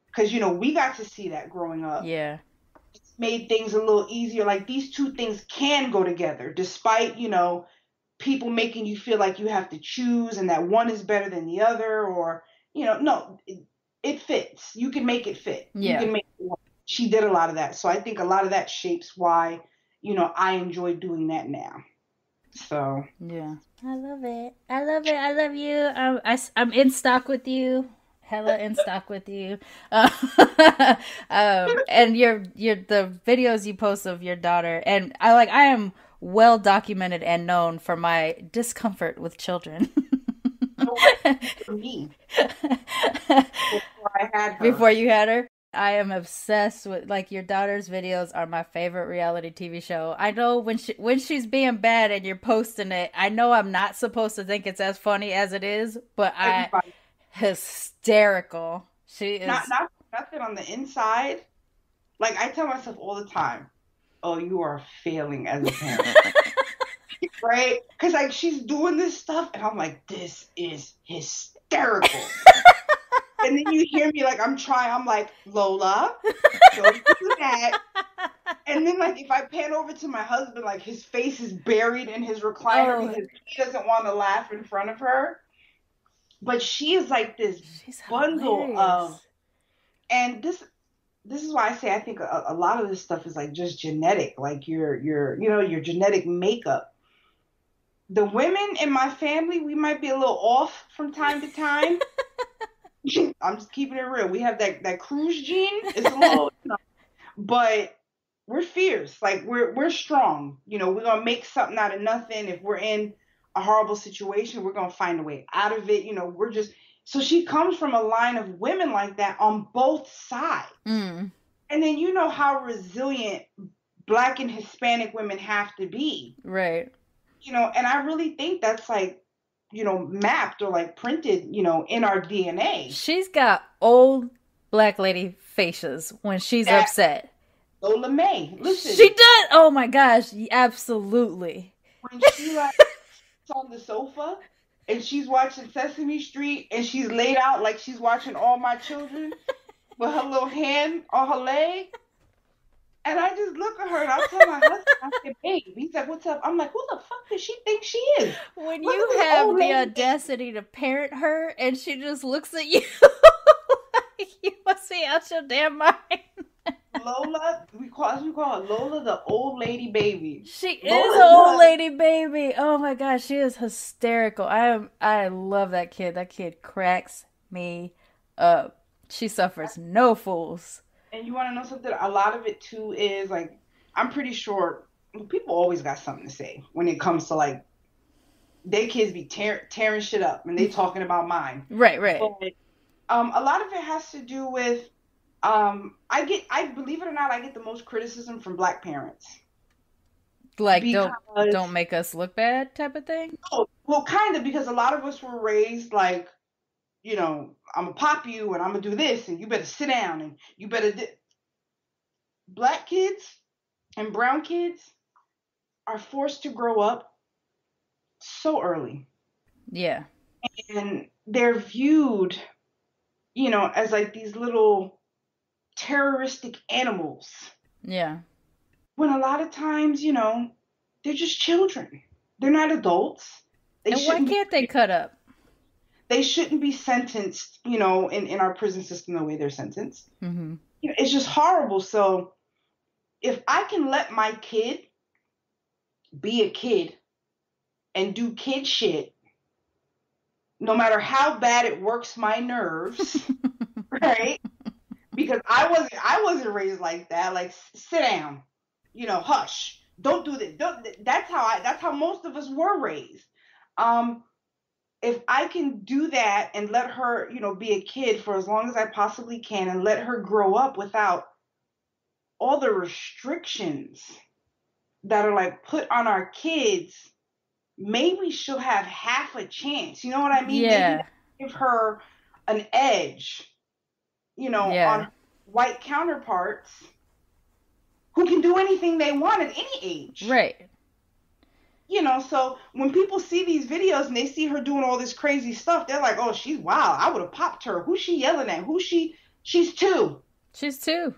Because, you know, we got to see that growing up. Yeah. It's made things a little easier. Like, these two things can go together, despite, you know, people making you feel like you have to choose and that one is better than the other, or, you know, no, it fits. You can make it fit. Yeah. You can make it work. She did a lot of that. So I think a lot of that shapes why, you know, I enjoy doing that now. So. Yeah. I love it. I love it. I love you. I'm in stock with you. Hella in stock with you. And the videos you post of your daughter, and I am well documented and known for my discomfort with children. For me, before I had her. Before you had her? I am obsessed with, like, your daughter's videos are my favorite reality TV show. I know when she's being bad and you're posting it, I know I'm not supposed to think it's as funny as it is, but hysterical. She is nothing on the inside. Like, I tell myself all the time, oh, you are failing as a parent. Right? Because, like, she's doing this stuff, and I'm like, this is hysterical. And then you hear me, like, I'm like, Lola, don't do that. And then, like, if I pan over to my husband, like, his face is buried in his recliner because he doesn't want to laugh in front of her. But she is, like, this bundle of, and this is why I say I think a lot of this stuff is, like, just genetic, like your genetic makeup. The women in my family, we might be a little off from time to time. I'm just keeping it real. We have that cruise gene. It's a little, but we're fierce. Like, we're strong. We're gonna make something out of nothing. If we're in a horrible situation, we're gonna find a way out of it. We're just. So she comes from a line of women like that on both sides. And then you know how resilient Black and Hispanic women have to be. Right. And I really think that's like, mapped or like printed, in our DNA. She's got old Black lady faces when she's upset. LolaBean, listen. She does. Oh my gosh, absolutely. When she like on the sofa and she's watching Sesame Street and she's laid out like she's watching All My Children with her little hand on her leg. And I just look at her and I tell my husband, I said, babe. He's like, what's up? I'm like, who the fuck does she think she is? When you have the audacity to parent her and she just looks at you like you must be out your damn mind. Lola, we call her Lola the old lady baby. She is an old lady baby. Oh my gosh, she is hysterical. I love that kid. That kid cracks me up. She suffers no fools. And you want to know something? A lot of it, too, is, like, I'm pretty sure people always got something to say when it comes to, like, their kids be tearing shit up and they talking about mine. Right. But, a lot of it has to do with, I believe it or not, I get the most criticism from Black parents. Like, don't make us look bad type of thing? Oh, well, kind of, because a lot of us were raised, like, I'm going to pop you and I'm going to do this and you better sit down and you better. Black kids and brown kids are forced to grow up so early. Yeah. And they're viewed, as like these little terroristic animals. Yeah. When a lot of times, they're just children. They're not adults. And why can't they cut up? They shouldn't be sentenced, in our prison system the way they're sentenced. Mm-hmm. It's just horrible. So if I can let my kid be a kid and do kid shit, no matter how bad it works my nerves, right? Because I wasn't raised like that. Like, sit down, hush, don't do that. That's how most of us were raised. If I can do that and let her, be a kid for as long as I possibly can and let her grow up without all the restrictions that are like put on our kids, maybe she'll have half a chance. You know what I mean? Yeah. Maybe give her an edge, on white counterparts who can do anything they want at any age. Right. So when people see these videos and they see her doing all this crazy stuff, they're like, oh, she's wild. I would have popped her. Who's she yelling at? She's 2. She's 2.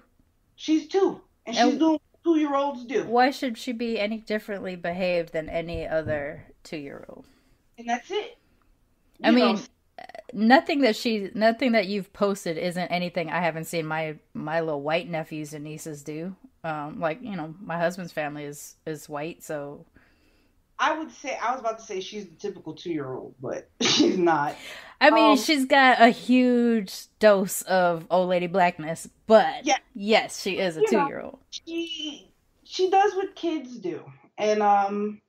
She's 2. And she's doing what 2-year-olds do. Why should she be any differently behaved than any other 2-year-old? And that's it. I mean, nothing that you've posted isn't anything I haven't seen my little white nephews and nieces do. My husband's family is white, so... I was about to say she's the typical 2-year-old, but she's not. I mean, she's got a huge dose of old lady blackness, but yes, she is a 2-year-old. She does what kids do. and I'm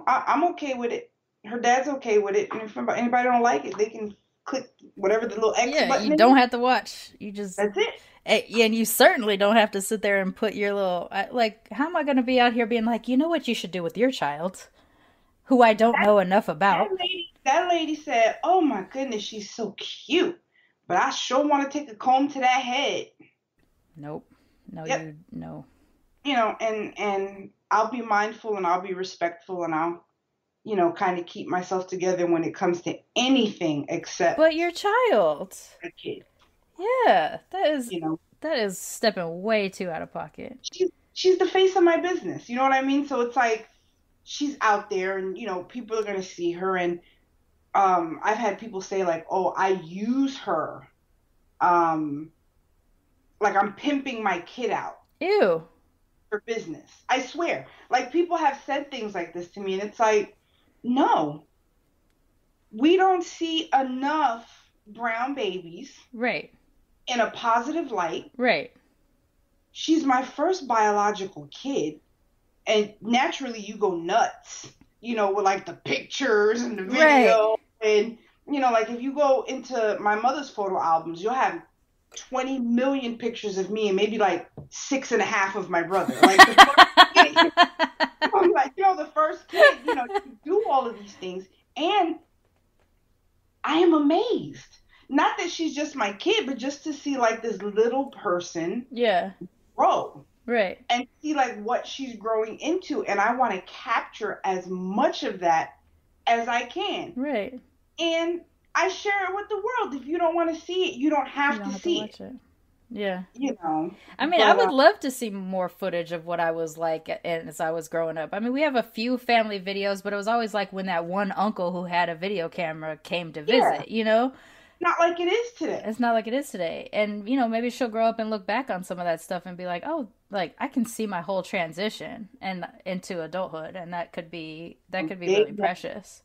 okay with it. Her dad's okay with it, and if anybody don't like it, they can click whatever the little X button. You don't have to watch. You just that's it. And you certainly don't have to sit there and put your little like. How am I going to be out here being like, you know what you should do with your child, who I don't know enough about? That lady said, "Oh my goodness, she's so cute, but I sure want to take a comb to that head." Nope. No, yep. No. And I'll be mindful and I'll be respectful and I'll, kind of keep myself together when it comes to anything except. But your child. A kid. Yeah, that is stepping way too out of pocket. She's the face of my business. You know what I mean? So it's like she's out there and, people are going to see her. And I've had people say like, oh, I use her. Like I'm pimping my kid out. Ew. For business. I swear. Like people have said things like this to me and it's like, no. We don't see enough brown babies. Right. In a positive light. Right. She's my first biological kid. And naturally you go nuts, with like the pictures and the video. Right. And, like if you go into my mother's photo albums, you'll have 20 million pictures of me and maybe like 6.5 of my brother. Like the first kid, I'm like, the first kid, you do all of these things. And I am amazed. Not that she's just my kid, but just to see like this little person grow. Right. And see like what she's growing into. And I want to capture as much of that as I can. Right. And I share it with the world. If you don't want to see it, you don't have to see it. Yeah. I mean, I would love to see more footage of what I was like as I was growing up. I mean, we have a few family videos, but it was always like when that one uncle who had a video camera came to visit, Not like it is today. It's not like it is today. And, maybe she'll grow up and look back on some of that stuff and be like, oh, like I can see my whole transition and into adulthood. And that could be really precious.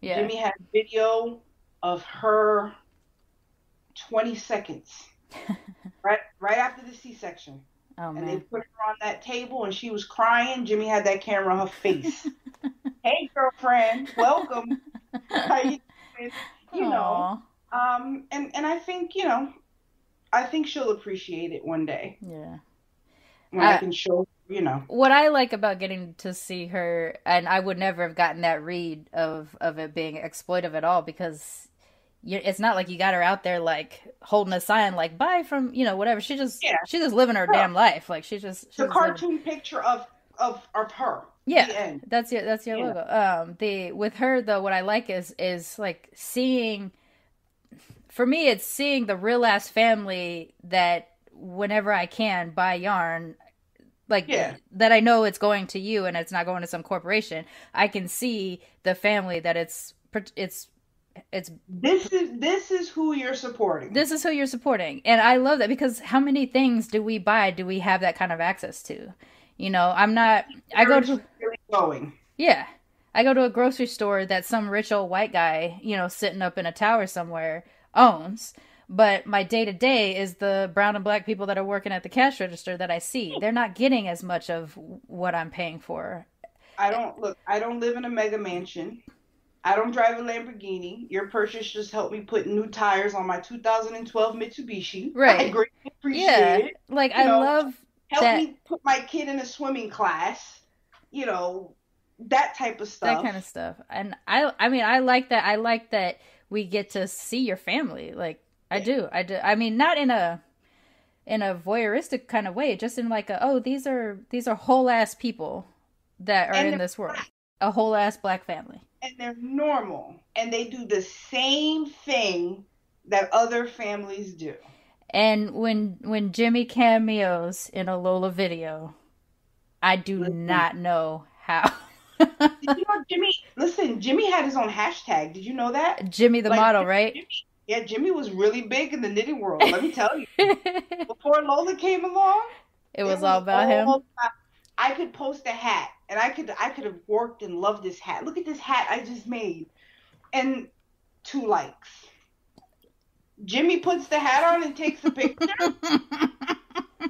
Yeah. Jimmy had a video of her 20 seconds right after the C-section. Oh, man. And they put her on that table and she was crying. Jimmy had that camera on her face. Hey, girlfriend, welcome. How you doing? Aww. And I think, I think she'll appreciate it one day. Yeah. When I can show, What I like about getting to see her, and I would never have gotten that read of it being exploitive at all, because it's not like you got her out there like holding a sign like "bye" from whatever. She's just living her damn life. Like she's a cartoon picture of her. Yeah, that's your logo. With her though, what I like is like seeing. For me, it's seeing the real ass family that whenever I can buy yarn, like that I know it's going to you and it's not going to some corporation. I can see the family that it's. This is who you're supporting. This is who you're supporting, and I love that because how many things do we buy? Do we have that kind of access to? I'm not. I go to. Really going. Yeah, I go to a grocery store that some rich old white guy, sitting up in a tower somewhere owns, but my day-to-day is the brown and black people that are working at the cash register that I see. They're not getting as much of what I'm paying for. I don't live in a mega mansion. I don't drive a Lamborghini. Your purchase just helped me put new tires on my 2012 Mitsubishi. Right. I greatly appreciate it. Like I love help me put my kid in a swimming class. That type of stuff. That kind of stuff. And I mean I like that. I like that we get to see your family. Like I do. I mean, not in a voyeuristic kind of way, just in like these are whole ass people that are in this world. A whole ass black family. And they're normal. And they do the same thing that other families do. And when Jimmy cameos in a Lola video, I do not know how. Jimmy had his own hashtag. Did you know that? Jimmy the model, right? Jimmy was really big in the knitting world. Let me tell you. Before Lola came along, it was all about him. I could post a hat, and I could have worked and loved this hat. Look at this hat I just made, and 2 likes. Jimmy puts the hat on and takes a picture.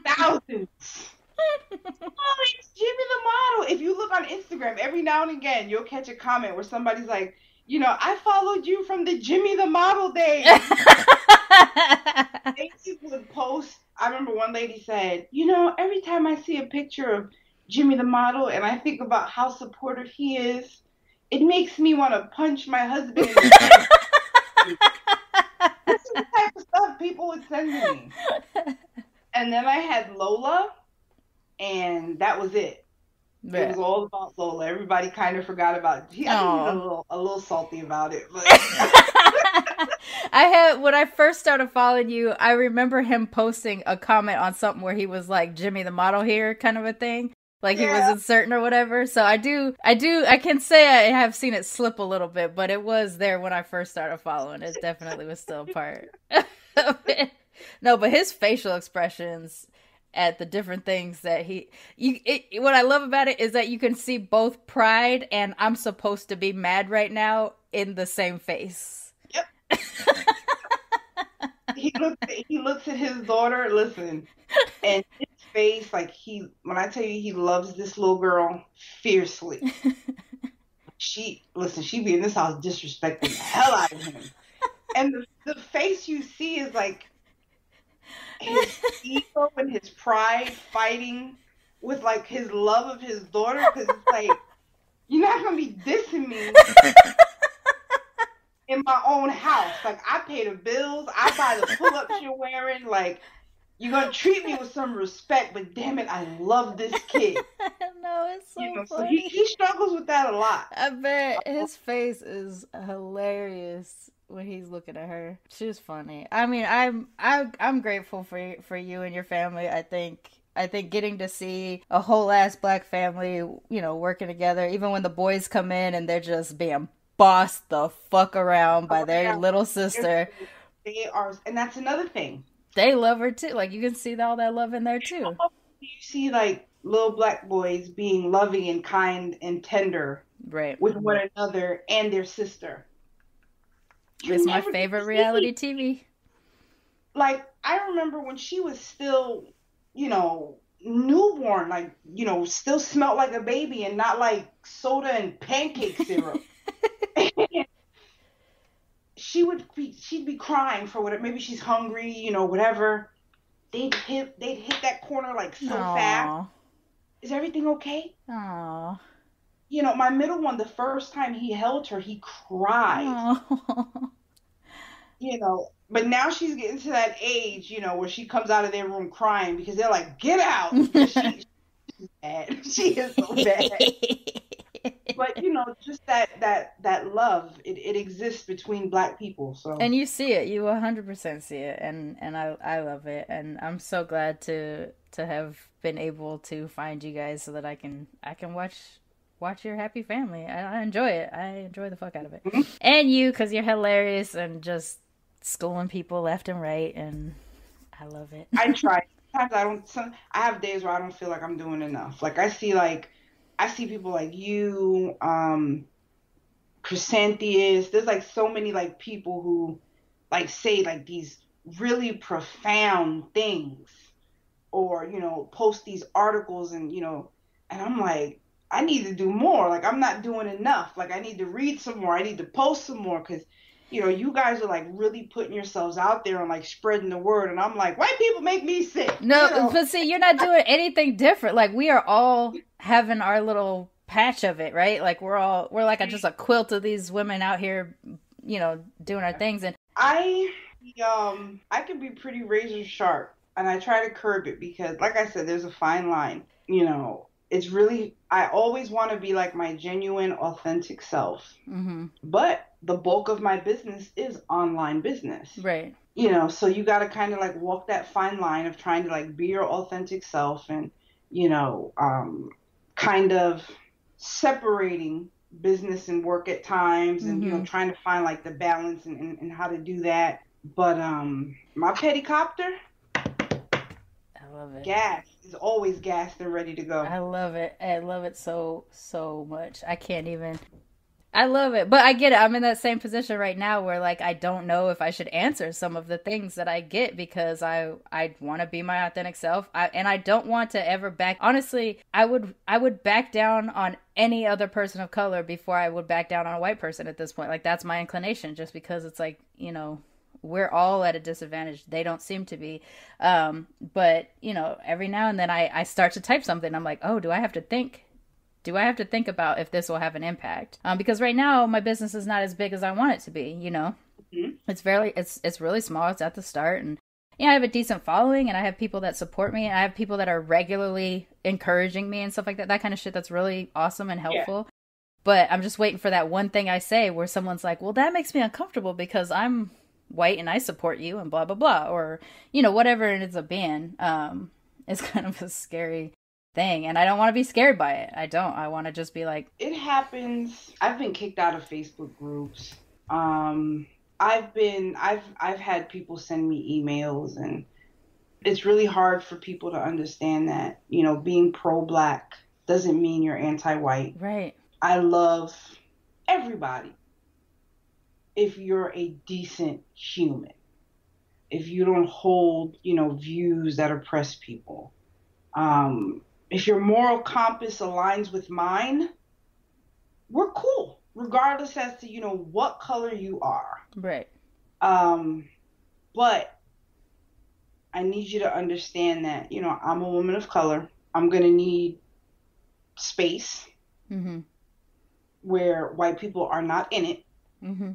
Thousands. Oh, it's Jimmy the model. if you look on Instagram, every now and again, you'll catch a comment where somebody's like, you know, I followed you from the Jimmy the Model days. Ladies would post. I remember one lady said, you know, every time I see a picture of Jimmy the Model and I think about how supportive he is, it makes me want to punch my husband in the face. This is the type of stuff people would send to me. And then I had Lola, and that was it. Yeah. It was all about Lola. Everybody kind of forgot about it. I think he's a little salty about it. But when I first started following you, I remember him posting a comment on something where he was like, Jimmy the Model here kind of a thing. Like he was uncertain or whatever. So I can say I have seen it slip a little bit, but it was there when I first started following. It definitely was still a part of it. No, but his facial expressions at the different things that what I love about it is that you can see both pride and I'm supposed to be mad right now in the same face. Yep. he looks at his daughter, listen, and his face, like when I tell you he loves this little girl fiercely. She be in this house disrespecting the hell out of him. And the face you see is like his ego and his pride fighting with like his love of his daughter, because it's like, you're not gonna be dissing me in my own house. Like, I pay the bills, I buy the pull-ups you're wearing. Like, you're gonna treat me with some respect, but damn it, I love this kid. No, it's so funny. So he struggles with that a lot. I bet his face is hilarious when he's looking at her. She's funny. I mean, I'm grateful for you and your family. I think getting to see a whole ass black family, you know, working together, even when the boys come in and they're just being bossed the fuck around by their little sister. They are, and that's another thing. They love her too. Like, you can see all that love in there too. You see, like, little black boys being loving and kind and tender, right, with one another and their sister. It's my favorite reality TV. Like, I remember when she was still, you know, newborn, like, you know, still smelled like a baby and not like soda and pancake syrup. She'd be crying for whatever. Maybe she's hungry, you know, whatever. They'd hit that corner like so fast. Is everything okay? Aww. You know, my middle one, the first time he held her, he cried. Aww. You know, but now she's getting to that age, you know, where she comes out of their room crying because they're like, get out. She's bad. She is so bad. But, you know, just that love, it exists between black people. So. And you see it. You 100% see it. And I love it. And I'm so glad to have been able to find you guys so that I can watch your happy family. I enjoy it. I enjoy the fuck out of it. Mm-hmm. And you, because you're hilarious and just schooling people left and right. And I love it. I try. Sometimes I have days where I don't feel like I'm doing enough. Like, I see people like you, Chrysanthus. There's like so many like people who like say like these really profound things, or, you know, post these articles, and, you know, and I'm like, I need to do more. Like, I'm not doing enough. Like, I need to read some more. I need to post some more, because, you know, you guys are like really putting yourselves out there and like spreading the word. And I'm like, white people make me sick. No, you know? But see, you're not doing anything different. Like, we are all having our little patch of it, right? Like, we're like just a quilt of these women out here, you know, doing our things. And I can be pretty razor sharp, and I try to curb it because, like I said, there's a fine line. You know, it's really, I always want to be like my genuine, authentic self. Mm-hmm. But the bulk of my business is online business. Right. You know, so you got to kind of like walk that fine line of trying to like be your authentic self, and, you know, kind of separating business and work at times, and, you know, trying to find like the balance and how to do that. But my pettycopter, I love it. Gas is always gassed and ready to go. I love it. I love it so much. I can't even. I love it. But I get it. I'm in that same position right now where like I don't know if I should answer some of the things that I get because I want to be my authentic self. And I don't want to ever back. Honestly, I would back down on any other person of color before I would back down on a white person at this point. Like that's my inclination, just because it's like, you know, we're all at a disadvantage. They don't seem to be. But, you know, every now and then I start to type something. I'm like, oh, do I have to think about if this will have an impact? Because right now my business is not as big as I want it to be, you know. Mm-hmm. It's really small. It's at the start, and I have a decent following, and I have people that support me, and I have people that are regularly encouraging me and stuff like that. That kind of shit that's really awesome and helpful. Yeah. But I'm just waiting for that one thing I say where someone's like, well, that makes me uncomfortable because I'm white and I support you and blah, blah, blah. Or, you know, whatever it ends up being. It's kind of a scary thing. And I don't want to be scared by it. I want to just be like. It happens. I've been kicked out of Facebook groups. I've had people send me emails, and it's really hard for people to understand that, you know, being pro-Black doesn't mean you're anti-white. Right. I love everybody if you're a decent human, if you don't hold, you know, views that oppress people. If your moral compass aligns with mine, we're cool, regardless as to, you know, what color you are. Right. But I need you to understand that, you know, I'm a woman of color. I'm going to need space. Mm-hmm. Where white people are not in it. Mm-hmm.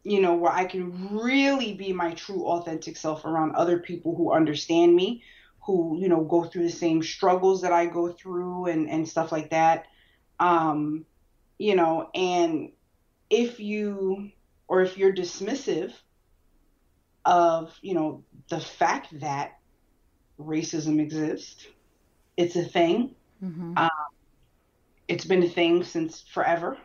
You know, where I can really be my true authentic self around other people who understand me, who, you know, go through the same struggles that I go through and stuff like that. You know, and if you're dismissive of, you know, the fact that racism exists, it's a thing. Mm-hmm. It's been a thing since forever,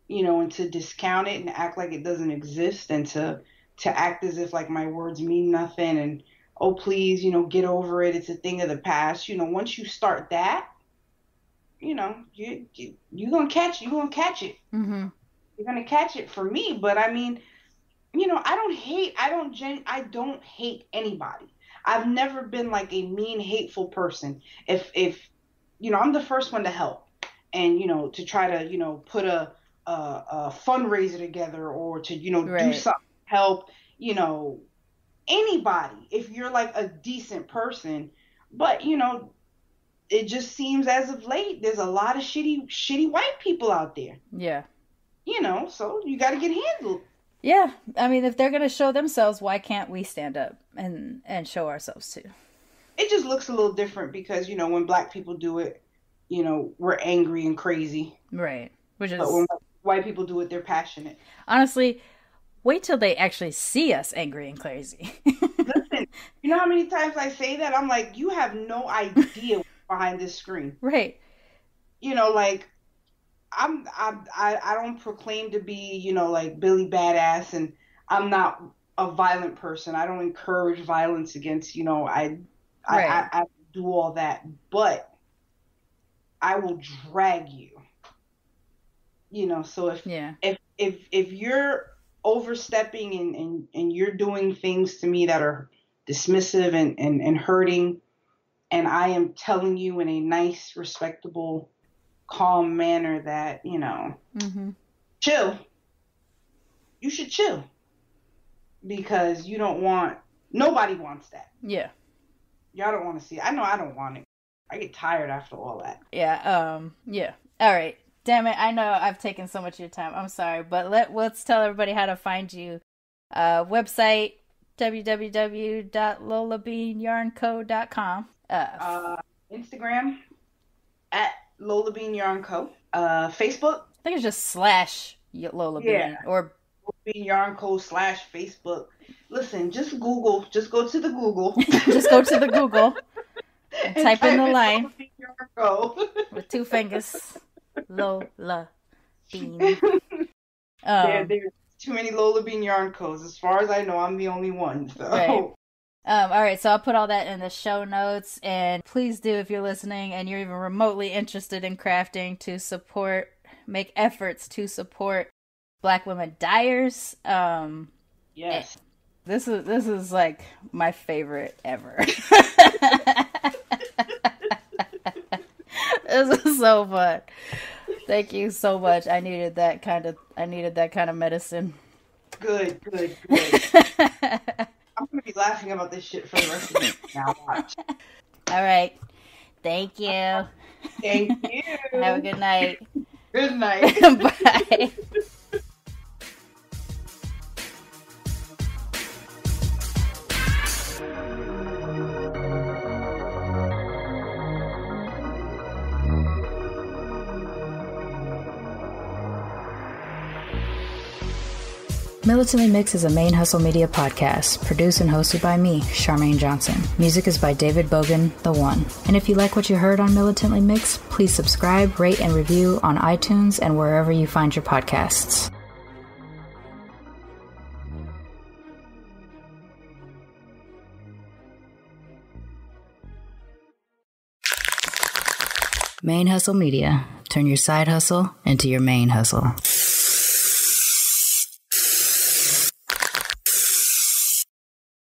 you know, and to discount it and act like it doesn't exist, and to act as if like my words mean nothing, and, oh, please, you know, get over it. It's a thing of the past. You know, once you start that, you know, you're going to catch it. Mm-hmm. You're going to catch it for me. But I mean, you know, I don't hate anybody. I've never been like a mean, hateful person. If you know, I'm the first one to help, and, you know, to try to, you know, put a fundraiser together, or to, you know, do something, help, you know, anybody, if you're like a decent person. But, you know, it just seems as of late, there's a lot of shitty white people out there. Yeah. You know, so you got to get handled. Yeah. I mean, if they're going to show themselves, why can't we stand up and show ourselves too? It just looks a little different because, you know, when Black people do it, you know, we're angry and crazy. Right. But when white people do it, they're passionate. Honestly, wait till they actually see us angry and crazy. Listen, you know how many times I say that? I'm like, you have no idea what's behind this screen. Right. You know, like, I don't proclaim to be, you know, like Billy Badass, and I'm not a violent person. I don't encourage violence against, you know, I do all that, but I will drag you, you know. So if you're overstepping and you're doing things to me that are dismissive and hurting, and I am telling you in a nice, respectable, calm manner that, you know, mm-hmm. chill, you should chill, because nobody wants that. Yeah. Y'all don't want to see it. I know I don't want it. I get tired after all that. Yeah. Yeah. All right. Damn it. I know I've taken so much of your time. I'm sorry, but let's tell everybody how to find you. Website, www.LolaBeanYarnCo.com. Instagram, at LolaBeanYarnCo. Facebook. I think it's just /LolaBean. Yeah. Or LolaBeanYarnCo /Facebook. Listen, just go to the Google. Just go to the Google and type in the line with 2 fingers. LolaBean. There's too many LolaBean Yarn Co's. As far as I know, I'm the only one. So. Right. All right, so I'll put all that in the show notes, and please do, if you're listening and you're even remotely interested in crafting, to support make efforts to support Black women dyers. Yes. This is like my favorite ever. This is so fun. Thank you so much. I needed that kind of medicine. Good. I'm gonna be laughing about this shit for the rest of the day. Now watch. All right. Thank you. Thank you. Have a good night. Good night. Bye. Militantly Mixed is a ManeHustle Media podcast, produced and hosted by me, Sharmane Johnson. Music is by David Bogan, The One. And if you like what you heard on Militantly Mixed, please subscribe, rate, and review on iTunes and wherever you find your podcasts. ManeHustle Media. Turn your side hustle into your main hustle.